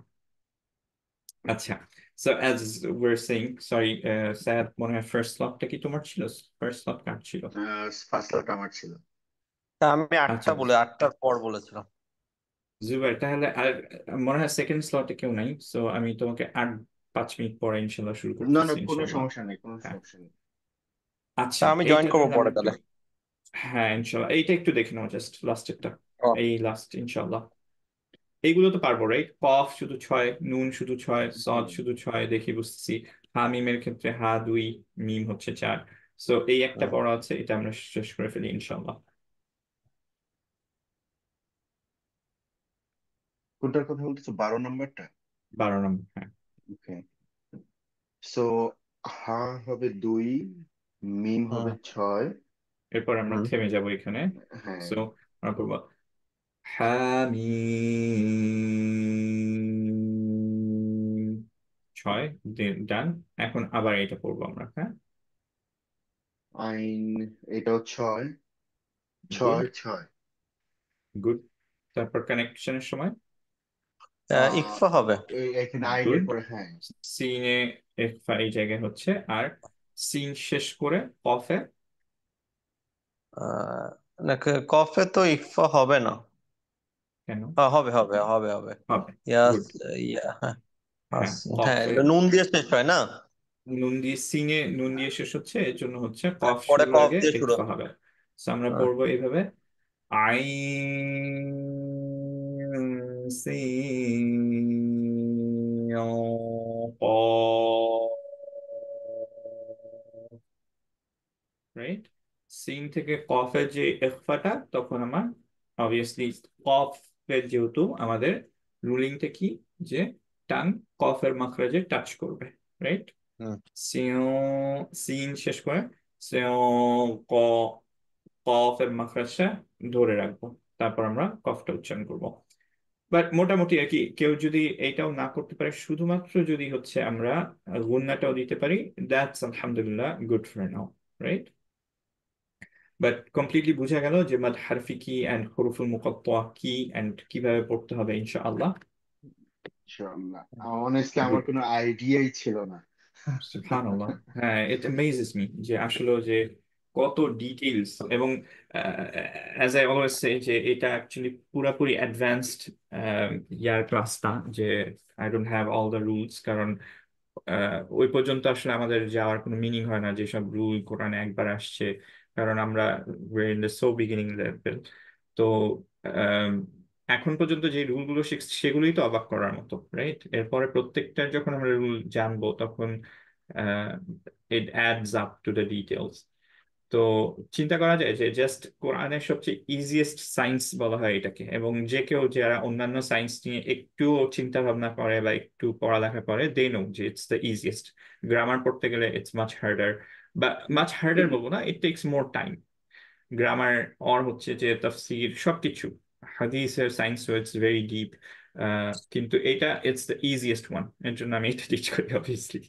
Speaker 1: আচ্ছা, so as we're saying, sorry sir, মনে হয় ফার্স্ট স্লটটা কি তোমার ছিল? ফার্স্ট স্লট কার ছিল?
Speaker 3: ফার্স্ট লট আমার ছিল।
Speaker 2: তা আমি
Speaker 1: আচ্ছা,
Speaker 2: 8টার পর বলেছিলাম।
Speaker 1: জুবাইর, তাহলে আর মনে হয় সেকেন্ড স্লটে কেউ নাই, সো আমি তোমাকে 8 5 মিনিট পরে ইনশাল্লাহ শুরু
Speaker 3: না না,
Speaker 1: করতেছি
Speaker 3: কোনো
Speaker 1: ইনশাল্লাহ।
Speaker 3: সমস্যা নেই, কোনো
Speaker 1: হ্যাঁ,
Speaker 3: সমস্যা নেই।
Speaker 1: আচ্ছা,
Speaker 2: তা আমি জয়েন
Speaker 1: এইটা
Speaker 2: করবো
Speaker 1: তাহলে
Speaker 2: পরে
Speaker 1: আমরা একটু,
Speaker 2: তাহলে।
Speaker 1: হ্যাঁ ইনশাল্লাহ এইটা একটু দেখে নাও, জাস্ট লাস্টেরটা,
Speaker 2: ও,
Speaker 1: এই লাস্ট ইনশাল্লাহ। এইগুলো তো পারবো, রাইট? কফ শুধু 6, নুন শুধু 6, সদ শুধু 6, দেখি বুঝতেছি। হা মিমের ক্ষেত্রে হা 2, মিম হচ্ছে 4। সো এই একটা পড়া আছে, এটা আমরা শেষ করে ফেলি ইনশাল্লাহ।
Speaker 3: কোনটার কথা বলতেছো, 12 নম্বরটা?
Speaker 1: 12 নম্বর, হ্যাঁ।
Speaker 3: ওকে। সো হা হবে 2, মিম হবে
Speaker 2: হুম
Speaker 3: 6।
Speaker 1: এরপর আমরা
Speaker 2: হুম।
Speaker 1: থেমে যাব এখানে।
Speaker 3: হ্যাঁ।
Speaker 1: সো আমরা করবো হামিম 6 ডান। এখন আবার এটা পড়বো আমরা, হ্যাঁ?
Speaker 3: আইন, এটাও 6
Speaker 1: গুড
Speaker 3: 6
Speaker 1: গুড। তারপর কানেকশনের সময়
Speaker 2: ইকফা হবে।
Speaker 3: এখানে আইনের
Speaker 1: গুড।
Speaker 3: পরে, হ্যাঁ।
Speaker 1: সিনে ইখফা এই জায়গায় হচ্ছে, আর সিন শেষ করে কফে
Speaker 2: আহ, না, কফে তো ইকফা হবে না।
Speaker 1: কেন
Speaker 2: হবে হবে হবে হবে।
Speaker 1: হবে?
Speaker 2: ইয়াস।
Speaker 1: গুড।
Speaker 2: ইয়া, হ্যাঁ।
Speaker 1: হ্যাঁ,
Speaker 2: হ্যাঁ,
Speaker 1: কফে
Speaker 2: নুন দিয়ে শেষ হয় না?
Speaker 1: নুন দিয়ে, সিনে নুন দিয়ে শেষ হচ্ছে, এর জন্য হচ্ছে কফ
Speaker 2: পরে
Speaker 1: শুরুর
Speaker 2: কফ
Speaker 1: আগে
Speaker 2: দিয়ে শুরু
Speaker 1: ইকফা
Speaker 2: হবে।
Speaker 1: হবে। So আমরা
Speaker 2: হ্যাঁ।
Speaker 1: পড়বো এইভাবে, আইন সিন কফ, রাইট? সিন থেকে কফের যে ইখফাটা, তখন আমার অবভিয়াসলি কফের যেহেতু আমাদের রুলিংটা কি, যে টাং কফের মাখরাজে টাচ করবে, রাইট?
Speaker 2: হুম।
Speaker 1: সিও, সিন শেষ করে সিও ক, কফের মাখরাজটা ধরে রাখবো, তারপর আমরা কফটা উচ্চারণ করব। বাট মোটামুটি আর কি, কেউ যদি এইটাও না করতে পারে, শুধুমাত্র যদি হচ্ছে আমরা গুন্নাটাও দিতে পারি, দ্যাটস আলহামদুলিল্লাহ good for now, right? But completely বোঝা গেল যে মাদ হারফি কি অ্যান্ড হরুফুল মুকাত্তা কি অ্যান্ড কিভাবে পড়তে হবে ইনশাআল্লাহ।
Speaker 3: ইনশাআল্লাহ। অনেস্টলি আমার
Speaker 1: গুড।
Speaker 3: কোনো আইডিয়াই ছিল না।
Speaker 1: সুবহানাল্লাহ। হ্যাঁ, ইট অ্যামেজেস মি যে আসলে যে কত ডিটেইলস, এবং অ্যাজ আই অলওয়েজ সে, যে এটা অ্যাকচুয়ালি পুরাপুরি অ্যাডভান্সড ইয়ার ক্লাসটা, যে I don't have all the rules, কারণ ওই পর্যন্ত আসলে আমাদের যাওয়ার কোনো মিনিং হয় না, যেসব রুল কোরআনে একবার আসছে, কারণ আমরা in the so beginning level. তো আম, এখন পর্যন্ত যে রুলগুলো শিখছি সেগুলোই তো অবাক করার মতো, রাইট? এরপরে প্রত্যেকটার যখন আমরা রুল জানবো, তখন it adds up to the details. তো চিন্তা করা যায় যে জাস্ট কোরআনের সবচেয়ে ইজিয়েস্ট সায়েন্স বলা হয় এটাকে, এবং যে কেউ যারা অন্যান্য সায়েন্স নিয়ে একটু চিন্তা ভাবনা করে বা একটু পড়ালেখা করে, দে নো যে ইটস দ্য ইজিয়েস্ট। গ্রামার পড়তে গেলে ইটস মাচ হার্ডার, বা মাচ হার্ডার বলবো না, it takes more time. Grammar or হচ্ছে যে তাফসীর সবকিছু, হাদিসের সায়েন্স, ইটস ভেরি ডিপ। কিন্তু এটা ইটস দ্য ইজিয়েস্ট ওয়ান, এর জন্য আমি এটা টিচ করি obviously.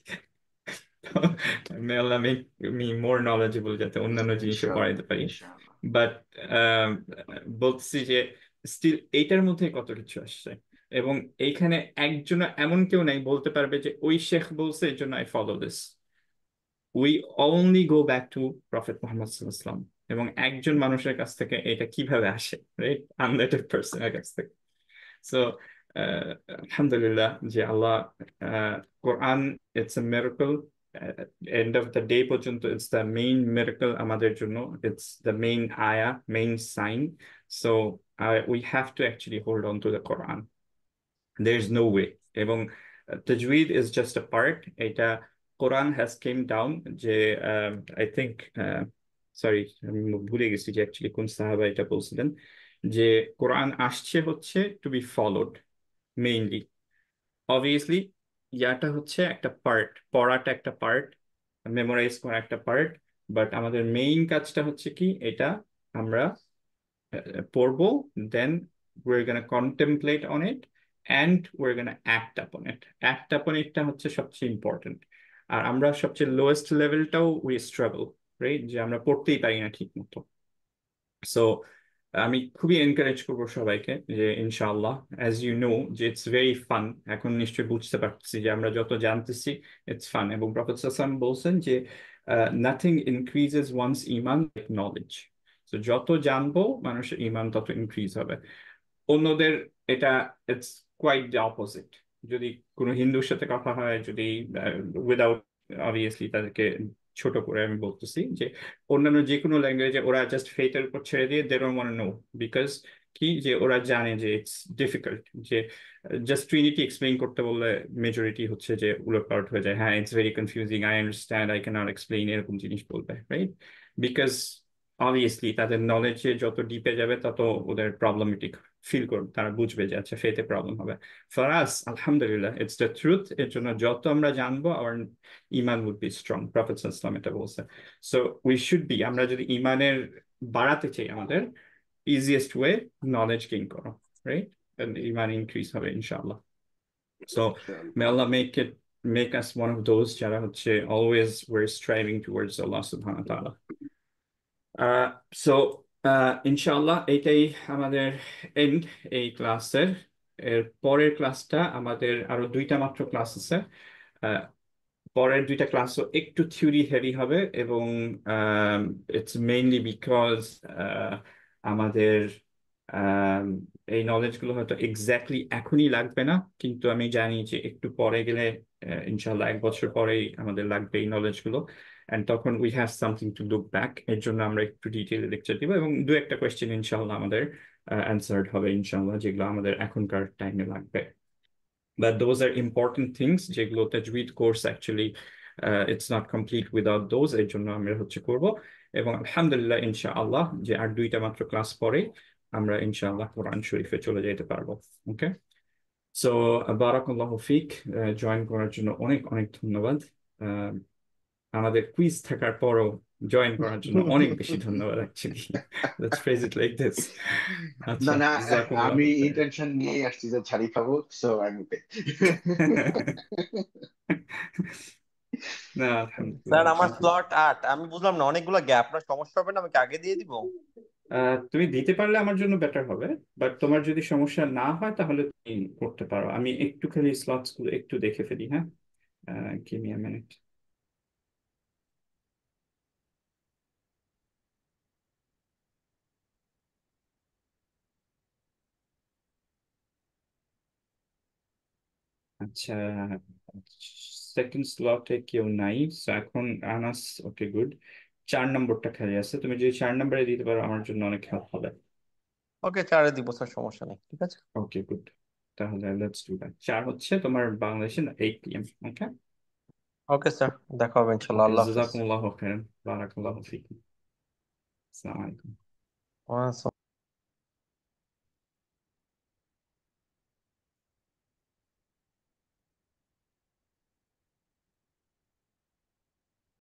Speaker 1: May Allah make me more knowledgeable যাতে অন্যান্য জিনিসও
Speaker 3: ইনশাআল্লাহ
Speaker 1: পড়াইতে পারি।
Speaker 3: ইনশাআল্লাহ।
Speaker 1: বাট বলছি যে স্টিল এইটার মধ্যে কত কিছু আসছে, এবং এইখানে একজন এমন কেউ নাই বলতে পারবে যে ওই শেখ বলছে এর জন্য I follow this. We only go back to prophet Mohammad সাল্লাল্লাহু আলাইহি ওয়াসাল্লাম, এবং একজন মানুষের কাছ থেকে এটা কিভাবে আসে, রাইট? আনলেটেড পার্সনের কাছ থেকে। সো আলহামদুলিল্লাহ যে Allah, Quran it's a miracle. End of the day পর্যন্ত ইটস দ্য মেইন মিরাকল আমাদের জন্য, ইটস দ্য মেইন আয়া, main sign. So we have to actually hold on to the Quran, there is no way। এবং tajweed is just a part, এটা কোরআন has came down, যে I think, sorry আমি ভুলে গেছি যে অ্যাকচুয়ালি কোন সাহাবা এটা বলছিলেন, যে কোরআন আসছে হচ্ছে to be followed mainly. Obviously ইয়াটা হচ্ছে একটা পার্ট, পড়াটা একটা পার্ট, মেমোরাইজ করা একটা পার্ট, বাট আমাদের মেইন কাজটা হচ্ছে কি, এটা আমরা পড়বো, দেন we're gonna contemplate on it and we're gonna act upon it. Act upon itটা হচ্ছে সবচেয়ে ইম্পর্টেন্ট। আর আমরা সবচেয়ে লোয়েস্ট লেভেলটাও we struggle, রাইট? যে আমরা পড়তেই পারি না ঠিক মতো। সো আমি খুবই এনকারেজ করবো সবাইকে যে ইনশাআল্লাহ, অ্যাজ ইউ নো যে ইটস ভেরি ফান। এখন নিশ্চয়ই বুঝতে পারছি যে আমরা যত জানতেছি ইটস ফান, এবং প্রফেট সাল্লাল্লাহু আলাইহি ওয়াসাল্লাম বলছেন যে নাথিং ইনক্রিজেস ওয়ান্স ইমান লাইক নলেজ। তো যত জানবো মানুষের ইমান তত ইনক্রিজ হবে। অন্যদের এটা ইটস কোয়াইট দ্য অপোজিট। যদি কোনো হিন্দুর সাথে কথা হয়, যদি উইদাউট অবভিয়াসলি তাদেরকে ছোট করে আমি বলতেছি, যে অন্যান্য যে কোনো ল্যাঙ্গুয়েজে ওরা জাস্ট ফেটের উপর ছেড়ে দিয়ে they don't want to know, because কি, যে ওরা জানে যে ইটস ডিফিকাল্ট, যে জাস্ট ট্রিনিটি এক্সপ্লেইন করতে বললে মেজরিটি হচ্ছে যে উলটপালট হয়ে যায়, হ্যাঁ it's very confusing, I understand, I can not explain, এরকম জিনিস বলবে, রাইট? বিকজ অবভিয়াসলি তাদের নলেজে যত ডিপে যাবে তত ওদের প্রবলেমেটিক ফিল করবে, তারা বুঝবে যে আচ্ছা ফেতে প্রবলেম হবে। ফর আস আলহামদুলিল্লাহ ইটস দ্য ট্রুথ, এর জন্য যত আমরা জানবো আওয়ার ইমান উড বি স্ট্রং, প্রফেট সাল্লাল্লাহু আলাইহি ওয়াসাল্লাম এটা বলছে। সো উই শুড বি, আমরা যদি ইমানের বাড়াতে চাই, আমাদের ইজিয়েস্ট ওয়ে নলেজ গেইন করো, রাইট? ইমান ইনক্রিজ হবে ইনশাআল্লাহ। So may
Speaker 3: ইনশাআল্লাহ।
Speaker 1: Allah make it make us one of those যারা হচ্ছে always we're striving towards Allah subhanahu wa ta'ala. So ইনশাআল্লাহ এইটাই আমাদের এন্ড এই ক্লাসের। এর পরের ক্লাসটা আমাদের আরো 2টা মাত্র ক্লাস আছে। পরের 2টা ক্লাসও একটু থিওরি হেভি হবে এবং ইটস মেইনলি বিকজ আমাদের আম, এই নলেজগুলো হয়তো এক্স্যাক্টলি এখনই লাগবে না, কিন্তু আমি জানি যে একটু পরে গেলে ইনশাল্লাহ 1 বছর পরেই আমাদের লাগবে এই নলেজগুলো। অ্যান্ড তখন we have something to look back. এর জন্য আমরা একটু ডিটেইলে লেকচার দিব এবং 2-1টা কোয়েশ্চেন ইনশাল্লাহ আমাদের অ্যান্সার্ড হবে ইনশাল্লাহ, যেগুলো আমাদের এখনকার টাইমে লাগবে। But those are important things যেগুলো তাজউইদ course actually it's not complete without those। এর জন্য আমরা হচ্ছে করব এবং আলহামদুলিল্লাহ ইনশাআল্লাহ যে আর 2টা মাত্র ক্লাস পরে আমরা ইনশাআল্লাহ কোরআন শরীফে চলে যেতে পারবো। ওকে, সো বারাকাল্লাহু ফিক। জয়েন করার জন্য অনেক অনেক ধন্যবাদ। আহ, আমাদের কুইজ থাকার পরও জয়েন করার জন্য অনেক বেশি ধন্যবাদ actually. Let's phrase it like this.
Speaker 3: না
Speaker 1: আচ্ছা,
Speaker 3: না,
Speaker 1: জাযাকুমুল্লাহু
Speaker 3: আমি
Speaker 1: খাইর।
Speaker 3: ইন্টেনশন নিয়েই আসছি যে ছাড়ি খাবো, সো আই ওকে।
Speaker 1: না,
Speaker 2: স্যার
Speaker 1: আলহামদুলিল্লাহ
Speaker 2: আমার
Speaker 1: আলহামদুলিল্লাহ।
Speaker 2: স্লট 8, আমি বুঝলাম না অনেকগুলো গ্যাপ, আপনার সমস্যা হবে না আমাকে আগে দিয়ে দিব?
Speaker 1: তুমি দিতে পারলে আমার জন্য বেটার হবে, বাট তোমার যদি সমস্যা না হয় তাহলে তুমি করতে পারো। আমি একটু খালি স্লটস গুলো একটু দেখে ফেলি। হ্যাঁ, গিভ মি আ মিনিট। আচ্ছা, সেকেন্ড স্লটে কেউ নাই। So এখন আনাস, ওকে গুড। 4 নম্বরটা খালি আছে, তুমি যদি 4 নম্বরে দিতে পারো আমার জন্য অনেক হেল্প হবে।
Speaker 2: ওকে, 4-এ দিব স্যার, সমস্যা নেই, ঠিক আছে।
Speaker 1: ওকে গুড, তাহলে লেটস ডু দ্যাট। 4 হচ্ছে তোমার বাংলাদেশে 8 PM। ওকে
Speaker 2: ওকে স্যার, দেখা হবে ইনশাল্লাহ,
Speaker 1: ওকে,
Speaker 2: আল্লাহ হাফেজ।
Speaker 1: জাযাকুমুল্লাহু খাইরান, বারাকাল্লাহু ফিকুম। আসসালামু আলাইকুম।
Speaker 2: ওয়া